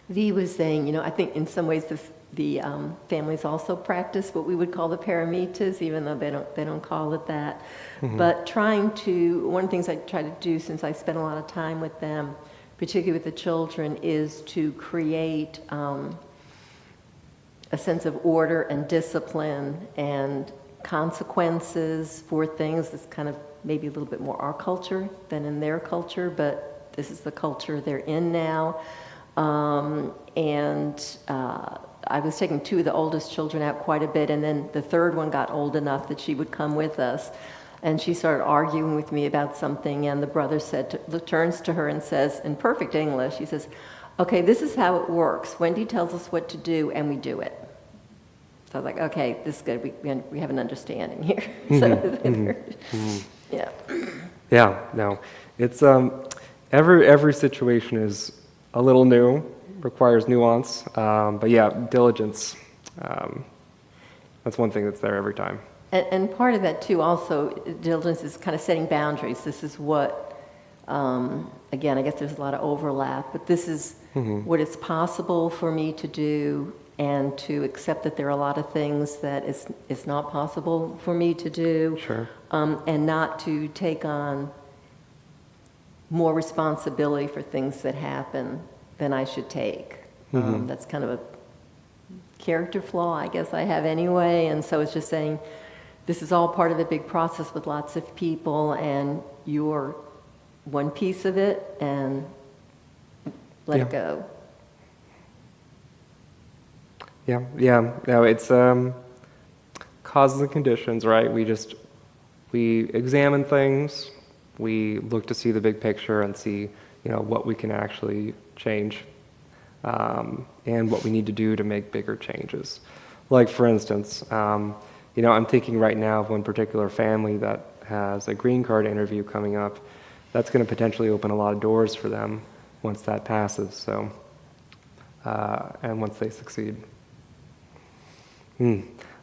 V was saying, I think in some ways the families also practice what we would call the paramitas, even though they don't call it that. But one of the things I try to do, since I spend a lot of time with them, particularly with the children, is to create a sense of order and discipline and consequences for things. That's kind of maybe a little bit more our culture than in their culture, but this is the culture they're in now. I was taking two of the oldest children out quite a bit, and then the third one got old enough that she would come with us. And she started arguing with me about something, and the brother turns to her and says, in perfect English, he says, "Okay, this is how it works. Wendy tells us what to do, and we do it." So I was like, okay, this is good. We have an understanding here. Yeah. Yeah, no, it's every situation is a little new, requires nuance, but yeah, diligence. That's one thing that's there every time. And part of that too, also, diligence is kind of setting boundaries. This is what, again, I guess there's a lot of overlap, but this is what it's possible for me to do, and to accept that there are a lot of things that it's not possible for me to do. Sure. And not to take on more responsibility for things that happen than I should take. That's kind of a character flaw, I guess I have anyway. And so it's just saying, this is all part of a big process with lots of people, and you're one piece of it, and let it go. Yeah. No, it's causes and conditions, right? We examine things, we look to see the big picture and see, what we can actually change, and what we need to do to make bigger changes. Like, for instance, I'm thinking right now of one particular family that has a green card interview coming up. That's going to potentially open a lot of doors for them once that passes. So, and once they succeed.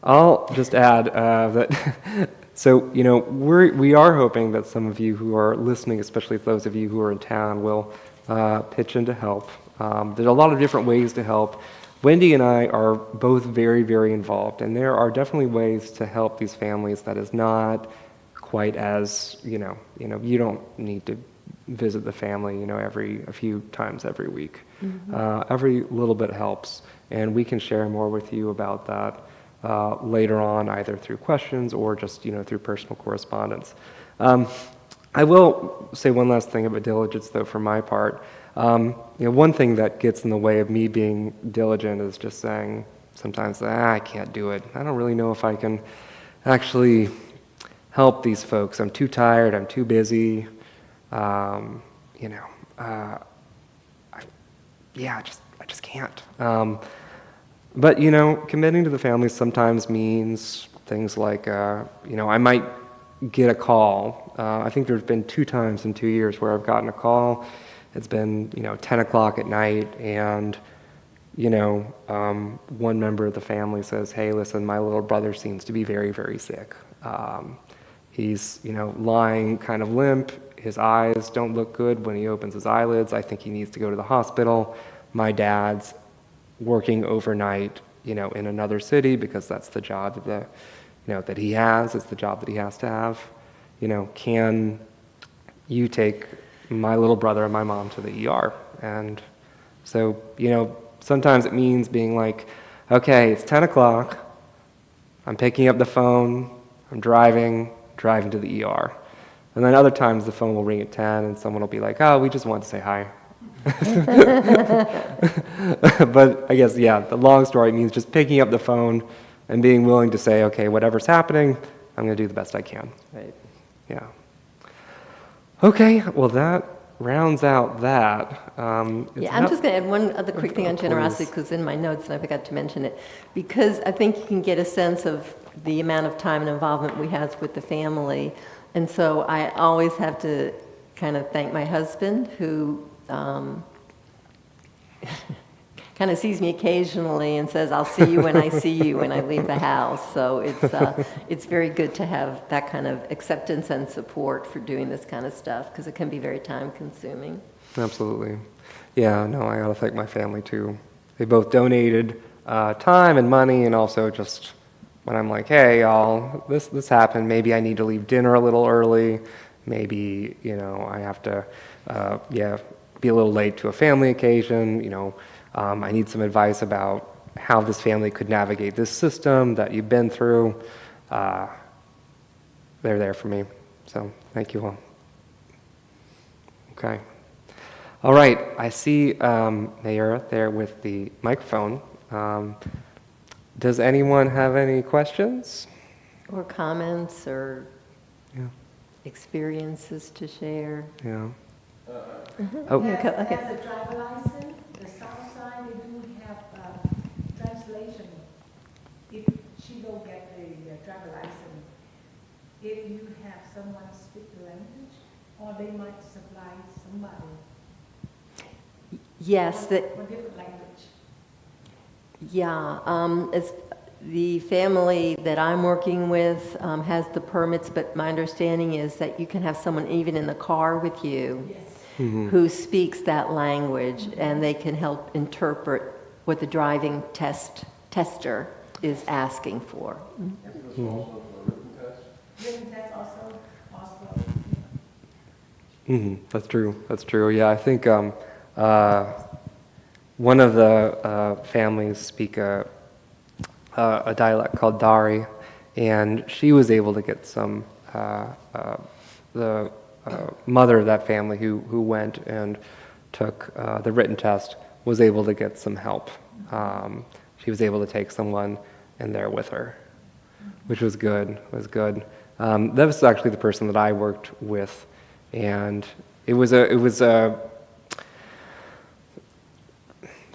I'll just add that. So, we are hoping that some of you who are listening, especially those of you who are in town, will pitch in to help. There's a lot of different ways to help. Wendy and I are both very, very involved, and there are definitely ways to help these families that is not quite as, you don't need to visit the family, a few times every week. Every little bit helps, and we can share more with you about that later on, either through questions or just, through personal correspondence. I will say one last thing about diligence, though, for my part. One thing that gets in the way of me being diligent is just saying sometimes, I can't do it. I don't really know if I can actually help these folks. I'm too tired. I'm too busy. I just can't. But, committing to the family sometimes means things like, I might get a call. I think there's been 2 times in 2 years where I've gotten a call. It's been, 10 o'clock at night, and, one member of the family says, "Hey, listen, my little brother seems to be very, very sick. He's, lying kind of limp. His eyes don't look good when he opens his eyelids. I think he needs to go to the hospital. My dad's working overnight, in another city because that's the job that he has. It's the job that he has to have. Can you take my little brother and my mom to the ER?" And so, sometimes it means being like, okay, it's 10 o'clock. I'm picking up the phone. I'm driving to the ER. And then other times the phone will ring at 10 and someone will be like, "Oh, we just wanted to say hi." But I guess, the long story means just picking up the phone and being willing to say, okay, whatever's happening, I'm going to do the best I can. Right. Yeah. Okay, well, that rounds out that. Yeah, I'm just going to add one other quick thing on Please. generosity, because in my notes, and I forgot to mention it, because I think you can get a sense of the amount of time and involvement we have with the family. And so I always have to kind of thank my husband, who kind of sees me occasionally and says, "I'll see you when I see you," when I leave the house. So it's very good to have that kind of acceptance and support for doing this kind of stuff, because it can be very time consuming. Absolutely. Yeah, no, I gotta thank my family too. They both donated time and money, and also just when I'm like, hey, y'all, this happened. Maybe I need to leave dinner a little early. Maybe, I have to, be a little late to a family occasion. I need some advice about how this family could navigate this system that you've been through. They're there for me. So thank you all. Okay. All right. I see Mayura there with the microphone. Does anyone have any questions? Or comments or Yeah. experiences to share. Yeah. Oh, Oh. okay. As a driver license, the south side, they do have translation. If she don't get the driver license, if you have someone speak the language, or they might supply somebody Yes, that. for different language. Yeah, as the family that I'm working with has the permits, but my understanding is that you can have someone even in the car with you Yes. who speaks that language, and they can help interpret what the driving tester is asking for. Written test also. That's true. That's true. Yeah, I think one of the families speak a dialect called Dari, and she was able to get some. The mother of that family who went and took the written test was able to get some help. She was able to take someone in there with her, which was good. That was actually the person that I worked with, and it was a.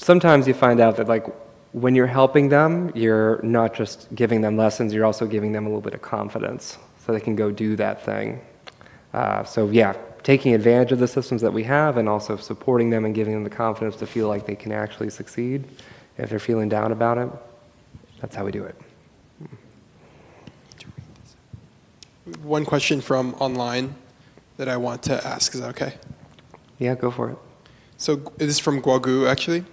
Sometimes you find out that, like, when you're helping them, you're not just giving them lessons, you're also giving them a little bit of confidence so they can go do that thing. Taking advantage of the systems that we have, and also supporting them and giving them the confidence to feel like they can actually succeed if they're feeling down about it. That's how we do it. One question from online that I want to ask. Is that okay? Yeah, go for it. So this is from Guagu, actually.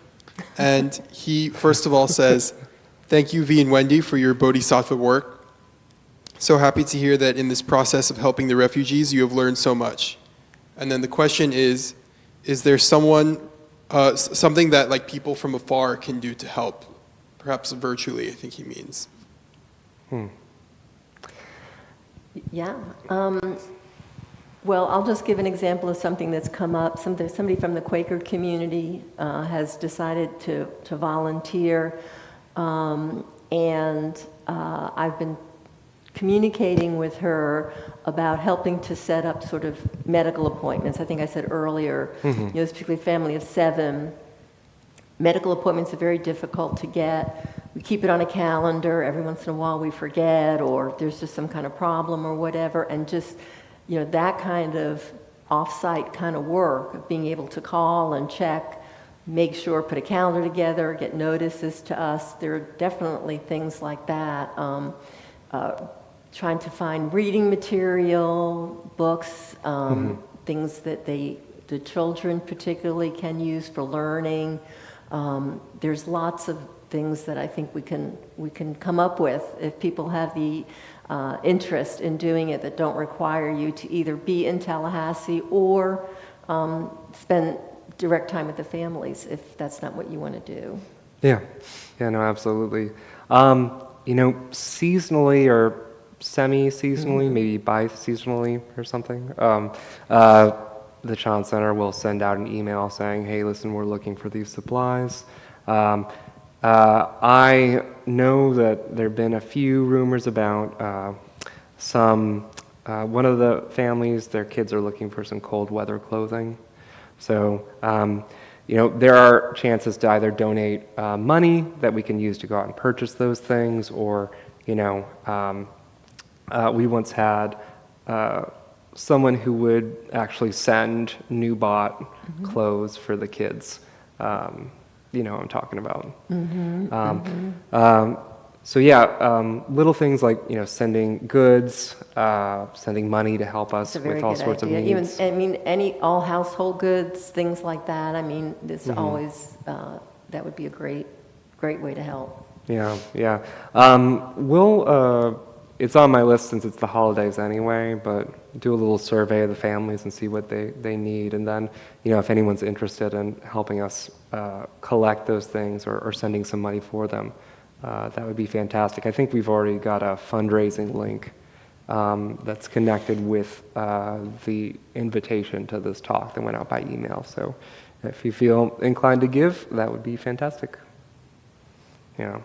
And he, first of all, says, "Thank you, V and Wendy, for your Bodhisattva work. So happy to hear that in this process of helping the refugees, you have learned so much." And then the question is there something that, like, people from afar can do to help? Perhaps virtually, I think he means. Yeah. Well, I'll just give an example of something that's come up. Somebody from the Quaker community has decided to volunteer, and I've been communicating with her about helping to set up sort of medical appointments. I think I said earlier, this particular family of 7, medical appointments are very difficult to get. We keep it on a calendar. Every once in a while we forget, or there's just some kind of problem or whatever, and just that kind of off-site kind of work, of being able to call and check, make sure, put a calendar together, get notices to us. There are definitely things like that. Trying to find reading material, books, things that the children particularly can use for learning. There's lots of things that I think we can come up with if people have the interest in doing it, that don't require you to either be in Tallahassee or spend direct time with the families, if that's not what you want to do. Yeah, no, absolutely. Seasonally or semi-seasonally, maybe bi-seasonally or something, the Chan Center will send out an email saying, hey, listen, we're looking for these supplies. I know that there have been a few rumors about one of the families, their kids are looking for some cold weather clothing. So, there are chances to either donate money that we can use to go out and purchase those things, or, we once had someone who would actually send new bought clothes for the kids. What I'm talking about. So yeah, little things like sending goods, sending money to help us It's a very with all good sorts idea. of needs. All household goods, things like that. I mean, it's always, that would be a great way to help. Yeah, yeah. It's on my list since it's the holidays anyway, but do a little survey of the families and see what they need. And then, if anyone's interested in helping us collect those things or sending some money for them, that would be fantastic. I think we've already got a fundraising link that's connected with the invitation to this talk that went out by email. So if you feel inclined to give, that would be fantastic. Yeah.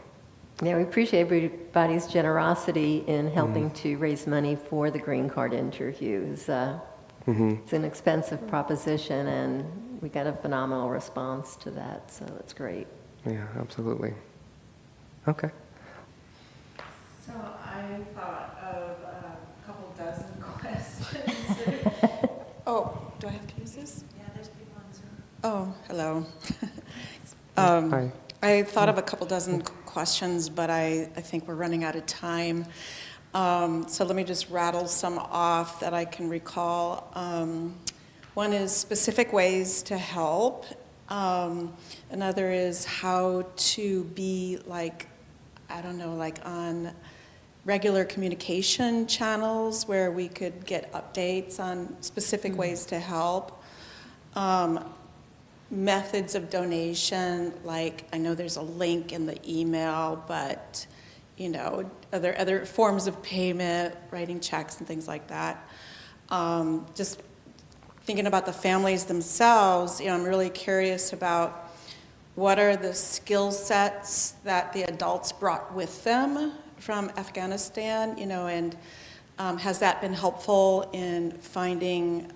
Yeah, we appreciate everybody's generosity in helping to raise money for the green card interviews. It's an expensive proposition, and we got a phenomenal response to that, so that's great. Yeah, absolutely. Okay. So I thought of a couple dozen questions. Oh, do I have to use this? Yeah, there's people on Zoom. Oh, hello. Hi. I thought of a couple dozen questions, but I think we're running out of time. So let me just rattle some off that I can recall. One is specific ways to help. Another is how to be on regular communication channels where we could get updates on specific ways to help. Methods of donation, like I know there's a link in the email, but other forms of payment, writing checks and things like that. Just thinking about the families themselves, I'm really curious about what are the skill sets that the adults brought with them from Afghanistan, and has that been helpful in finding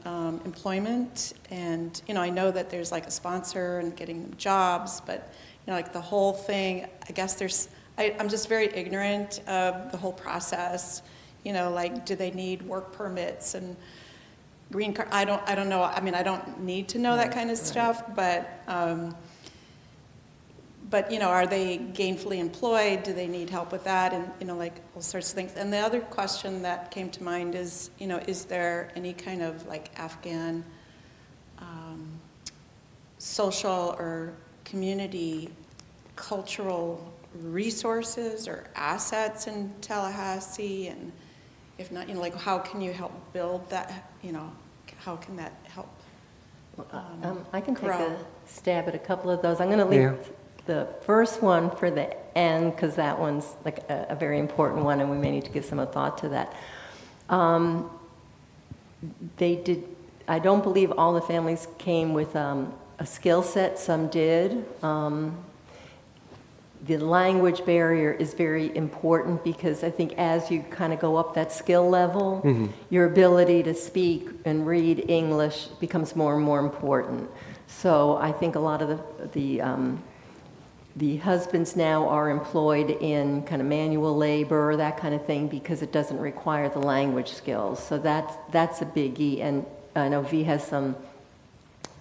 employment? And, I know that there's like a sponsor and getting them jobs, but, the whole thing, I guess I'm just very ignorant of the whole process, do they need work permits and green card? I don't know. I mean, I don't need to know that kind of stuff, but are they gainfully employed? Do they need help with that? And, all sorts of things. And the other question that came to mind is, is there any kind of Afghan social or community cultural resources or assets in Tallahassee? And if not, how can you help build that? How can that help? I can take grow? a stab at a couple of those. I'm going to leave the first one for the end, because that one's a very important one, and we may need to give some thought to that. I don't believe all the families came with a skill set. Some did. The language barrier is very important, because I think as you kind of go up that skill level, your ability to speak and read English becomes more and more important. So I think a lot of the husbands now are employed in kind of manual labor, that kind of thing, because it doesn't require the language skills. So that's a biggie, and I know V has some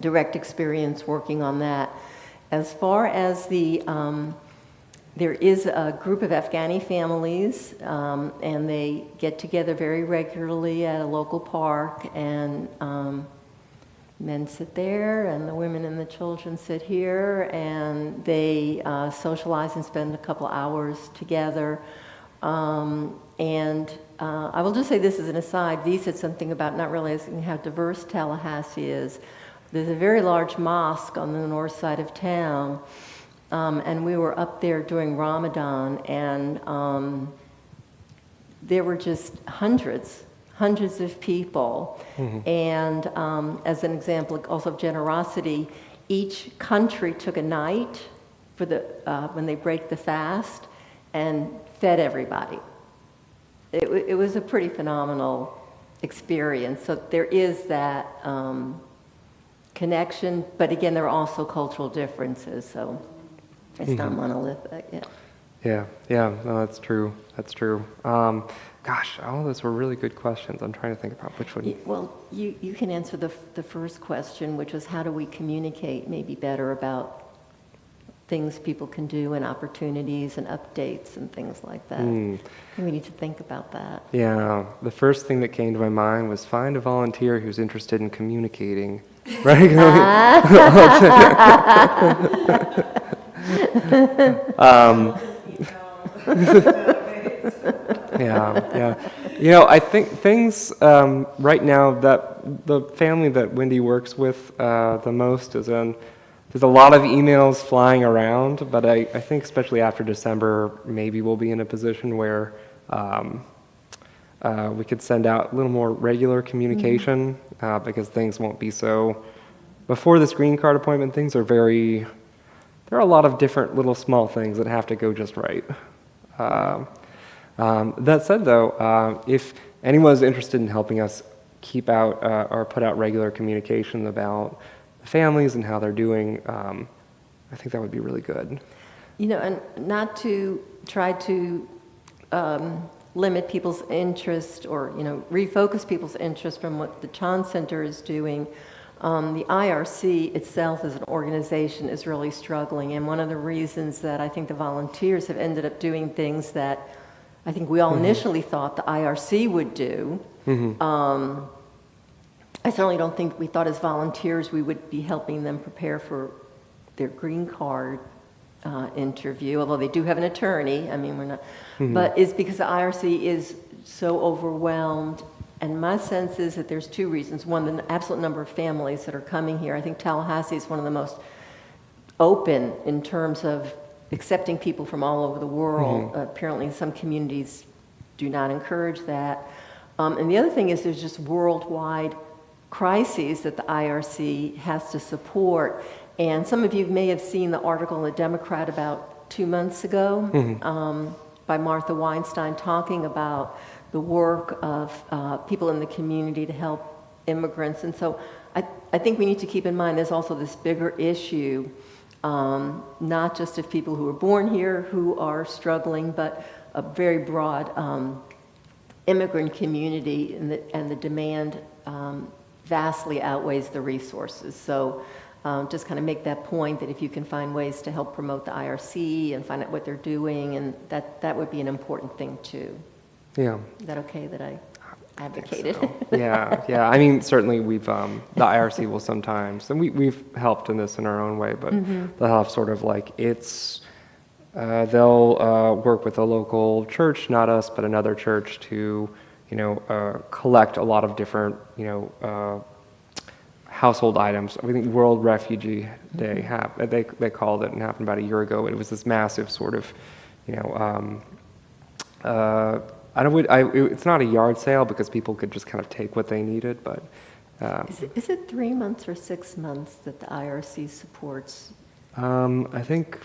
direct experience working on that. As far as there is a group of Afghani families, and they get together very regularly at a local park, and men sit there, and the women and the children sit here, and they socialize and spend a couple hours together. I will just say this as an aside. V said something about not realizing how diverse Tallahassee is. There's a very large mosque on the north side of town, and we were up there during Ramadan, and there were just hundreds of people. And as an example also of generosity, each country took a night for when they break the fast and fed everybody. It was a pretty phenomenal experience. So there is that connection, but again, there are also cultural differences, so it's not Mm-hmm. monolithic, yeah. Yeah, no, that's true. That's true. Gosh, all those were really good questions. I'm trying to think about which one. Well, you can answer the first question, which was how do we communicate maybe better about things people can do and opportunities and updates and things like that. Hmm. I think we need to think about that. Yeah, the first thing that came to my mind was find a volunteer who's interested in communicating. Right? Yeah. You know, I think things right now that the family that Wendy works with the most is in. There's a lot of emails flying around, but I think especially after December, maybe we'll be in a position where we could send out a little more regular communication because things won't be so. Before this green card appointment, things are very. There are a lot of different little small things that have to go just right. That said, though, if anyone's interested in helping us keep out or put out regular communication about the families and how they're doing, I think that would be really good. You know, and not to try to limit people's interest or, you know, refocus people's interest from what the Chan Center is doing. The IRC itself as an organization is really struggling, and one of the reasons that I think the volunteers have ended up doing things that I think we all initially thought the IRC would do. I certainly don't think we thought as volunteers we would be helping them prepare for their green card interview, although they do have an attorney. I mean, we're not, but it's because the IRC is so overwhelmed. And my sense is that there's two reasons. One, the absolute number of families that are coming here. I think Tallahassee is one of the most open in terms of accepting people from all over the world. Apparently, some communities do not encourage that. And the other thing is there's just worldwide crises that the IRC has to support. And some of you may have seen the article in the Democrat about 2 months ago by Martha Weinstein talking about the work of people in the community to help immigrants. And so I think we need to keep in mind there's also this bigger issue, not just of people who are born here who are struggling, but a very broad immigrant community, and the demand vastly outweighs the resources. So just kind of make that point that if you can find ways to help promote the IRC and find out what they're doing, and that would be an important thing too. Yeah. Is that okay that I advocated? Yeah. I mean, certainly we've the IRC will sometimes, and we've helped in this in our own way, but they'll have sort of like they'll work with a local church, not us, but another church to, collect a lot of different, household items. I think World Refugee Day they called it and happened about a year ago. It was this massive sort of, it's not a yard sale because people could just kind of take what they needed, but. Is it 3 months or 6 months that the IRC supports? I think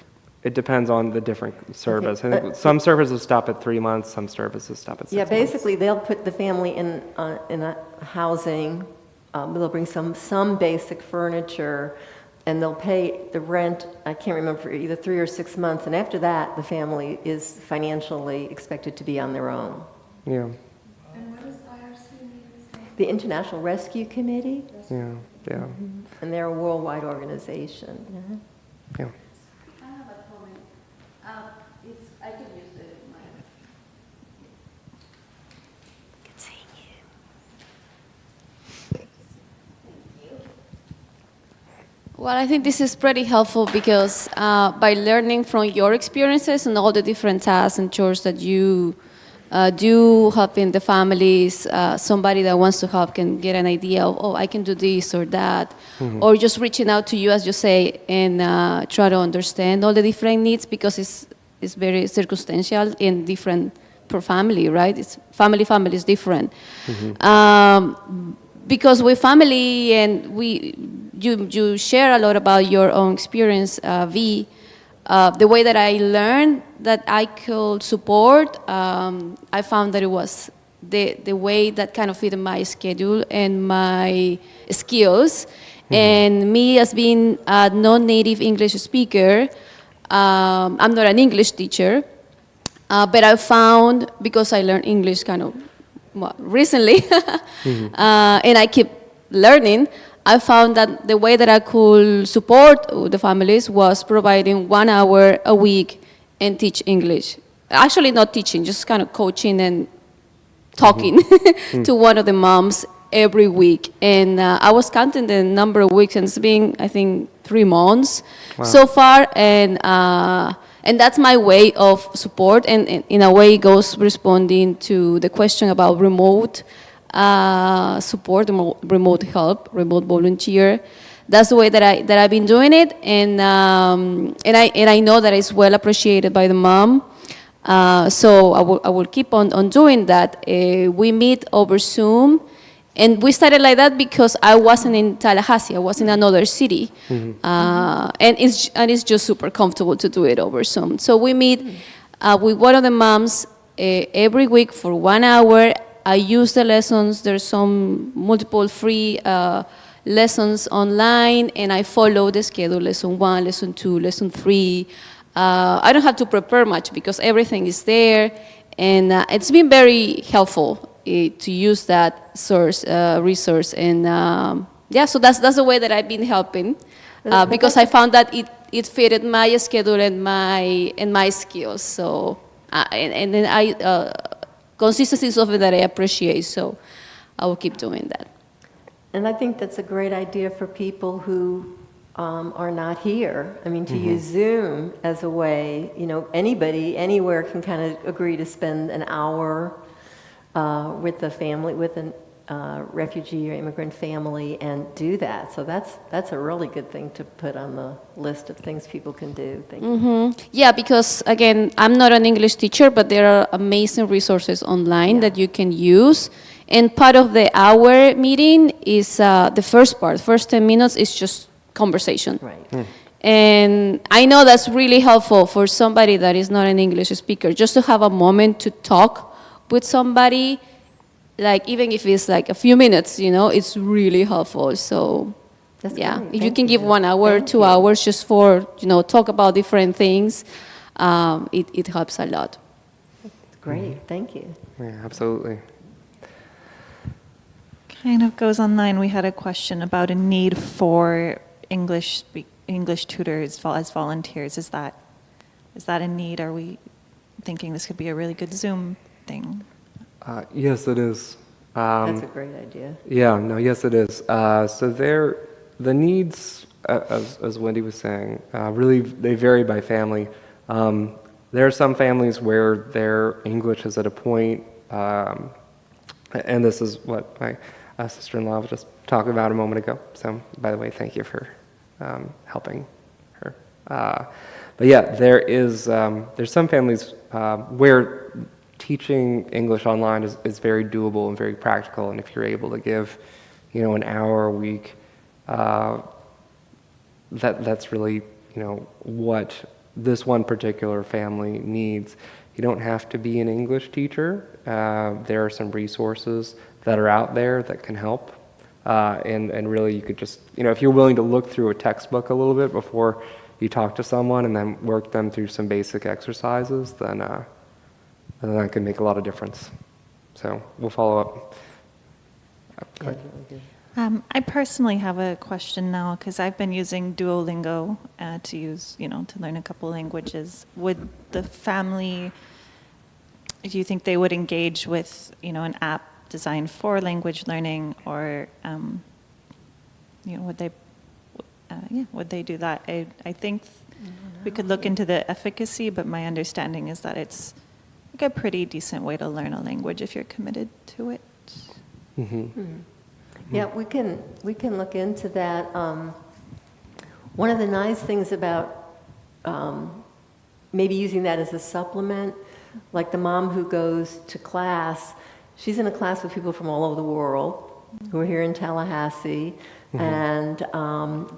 it depends on the different service. Okay, I think some services stop at 3 months, some services stop at 6 months. Yeah, basically they'll put the family in a housing. They'll bring some basic furniture, and they'll pay the rent. I can't remember, for either 3 or 6 months, and after that, the family is financially expected to be on their own. Yeah. And what does IRC mean? The International Rescue Committee, Yeah. and they're a worldwide organization. Yeah. I have a comment. I can use my. Good seeing you. Well, I think this is pretty helpful because by learning from your experiences and all the different tasks and chores that you do helping the families, somebody that wants to help can get an idea of, I can do this or that, or just reaching out to you, as you say, and try to understand all the different needs because it's very circumstantial and different per family, right? It's family is different. Because with family and you share a lot about your own experience, V. The way that I learned that I could support, I found that it was the way that kind of fit my schedule and my skills, And me, as being a non-native English speaker, I'm not an English teacher, but I found, because I learned English kind of recently, and I keep learning, I found that the way that I could support the families was providing 1 hour a week and teach English. Actually, not teaching, just kind of coaching and talking to one of the moms every week. And I was counting the number of weeks, and it's been, I think, 3 months so far. And that's my way of support, and in a way it goes responding to the question about remote support, remote help, remote volunteer. That's the way that I've been doing it, and I know that it's well appreciated by the mom. So I will keep on doing that. We meet over Zoom, and we started like that because I wasn't in Tallahassee. I was in another city, and it's just super comfortable to do it over Zoom. So we meet with one of the moms every week for 1 hour. I use the lessons. There's some multiple free lessons online, and I follow the schedule: lesson 1, lesson 2, lesson 3. I don't have to prepare much because everything is there, and it's been very helpful to use that resource. And so that's the way that I've been helping, because I found that it fitted my schedule and my skills. So and then consistency is something that I appreciate, so I will keep doing that. And I think that's a great idea for people who are not here. I mean, to use Zoom as a way, anybody, anywhere can kind of agree to spend an hour with the family, with a refugee or immigrant family, and do that. So that's a really good thing to put on the list of things people can do. Thank you. Yeah, because again, I'm not an English teacher, but there are amazing resources online that you can use. And part of the hour meeting is the first 10 minutes is just conversation. Right. And I know that's really helpful for somebody that is not an English speaker, just to have a moment to talk with somebody, like even if it's like a few minutes, it's really helpful. So That's yeah, great. if you Thank can give you. 1 hour, Thank 2 you. hours just for, talk about different things, it helps a lot. Great. Thank you. Yeah, absolutely. Kind of goes online. We had a question about a need for English tutors as volunteers. Is that a need? Are we thinking this could be a really good Zoom thing? Yes, it is. That's a great idea. Yeah, no, yes, it is. So the needs, as Wendy was saying, really they vary by family. There are some families where their English is at a point, and this is what my sister-in-law was just talking about a moment ago. So, by the way, thank you for helping her. But yeah, there's some families where teaching English online is very doable and very practical, and if you're able to give, an hour a week, that's really, what this one particular family needs. You don't have to be an English teacher. There are some resources that are out there that can help, and really you could just, if you're willing to look through a textbook a little bit before you talk to someone and then work them through some basic exercises, then that can make a lot of difference. So we'll follow up. Yeah, really good. I personally have a question now because I've been using Duolingo to learn a couple languages. Would the family, do you think they would engage with, an app designed for language learning, or, would they do that? I think we could look into the efficacy, but my understanding is that it's like a pretty decent way to learn a language if you're committed to it. Yeah, we can look into that. One of the nice things about maybe using that as a supplement, like the mom who goes to class, she's in a class with people from all over the world who are here in Tallahassee, and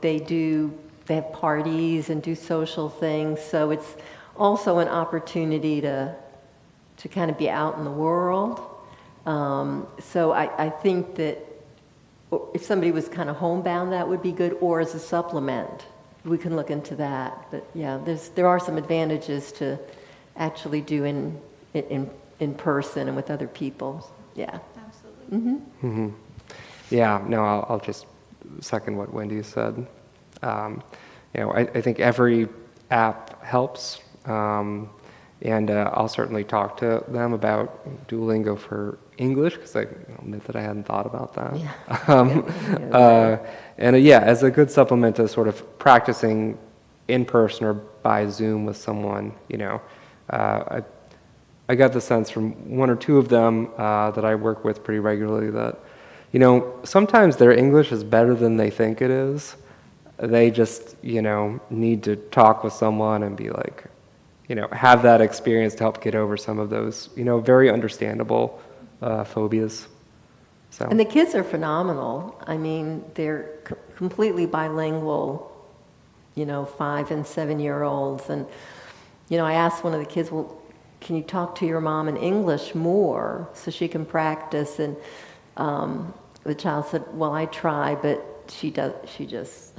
they have parties and do social things. So it's also an opportunity to kind of be out in the world. So I think that or if somebody was kind of homebound, that would be good, or as a supplement. We can look into that. But yeah, there are some advantages to actually do in person and with other people. Yeah. Absolutely. Yeah, no, I'll just second what Wendy said. I think every app helps, and I'll certainly talk to them about Duolingo for English, because I admit that I hadn't thought about that. Yeah. As a good supplement to sort of practicing in person or by Zoom with someone, I got the sense from one or two of them that I work with pretty regularly that, sometimes their English is better than they think it is. They just, need to talk with someone and be like, have that experience to help get over some of those, very understandable phobias. So. And the kids are phenomenal. I mean, they're completely bilingual, 5 and 7-year-olds. And, I asked one of the kids, well, can you talk to your mom in English more so she can practice? And the child said, well, I try, but she just,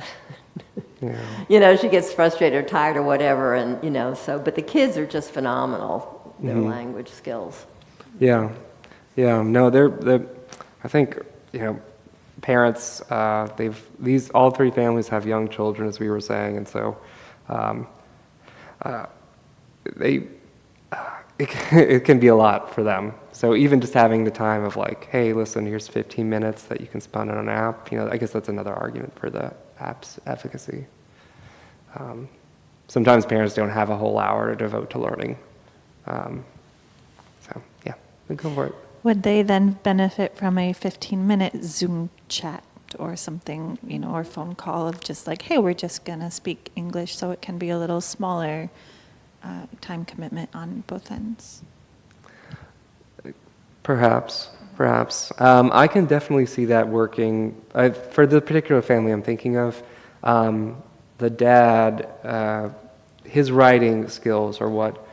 Yeah. she gets frustrated or tired or whatever. And, but the kids are just phenomenal, their language skills. Yeah. No, I think, parents, all three families have young children, as we were saying, and so it can be a lot for them. So even just having the time of like, hey, listen, here's 15 minutes that you can spend on an app, I guess that's another argument for the app's efficacy. Sometimes parents don't have a whole hour to devote to learning. Go for it. Would they then benefit from a 15-minute Zoom chat or something, or phone call of just like, hey, we're just going to speak English, so it can be a little smaller time commitment on both ends? Perhaps. I can definitely see that working. For the particular family I'm thinking of, the dad, his writing skills are what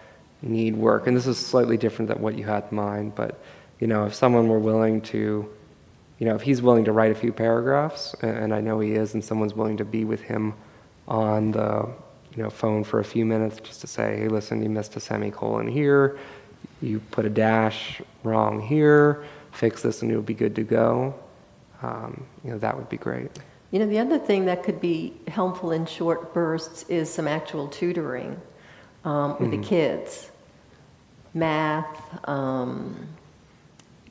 need work. And this is slightly different than what you had in mind, but, if someone were willing to, if he's willing to write a few paragraphs, and I know he is, and someone's willing to be with him on the, phone for a few minutes just to say, hey, listen, you missed a semicolon here, you put a dash wrong here, fix this and it'll be good to go. That would be great. The other thing that could be helpful in short bursts is some actual tutoring with the kids. Math,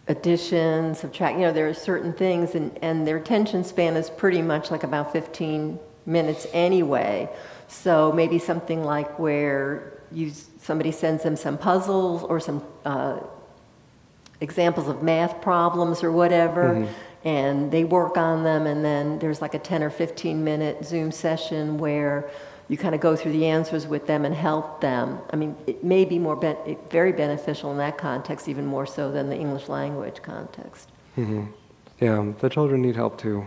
addition, subtract, there are certain things, and their attention span is pretty much like about 15 minutes anyway. So maybe something like where somebody sends them some puzzles or some examples of math problems or whatever, and they work on them, and then there's like a 10 or 15-minute Zoom session where you kind of go through the answers with them and help them. I mean, it may be very beneficial in that context, even more so than the English language context. Yeah, the children need help too.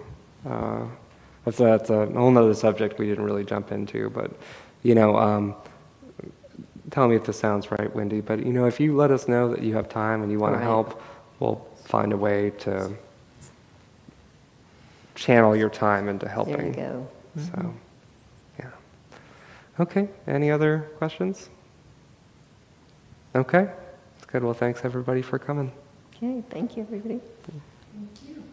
That's a whole nother subject we didn't really jump into, but, tell me if this sounds right, Wendy, but, if you let us know that you have time and you want to help, we'll find a way to channel your time into helping. There you go. So, yeah. Okay, any other questions? Okay, that's good. Well, thanks everybody for coming. Okay, thank you, everybody. Thank you.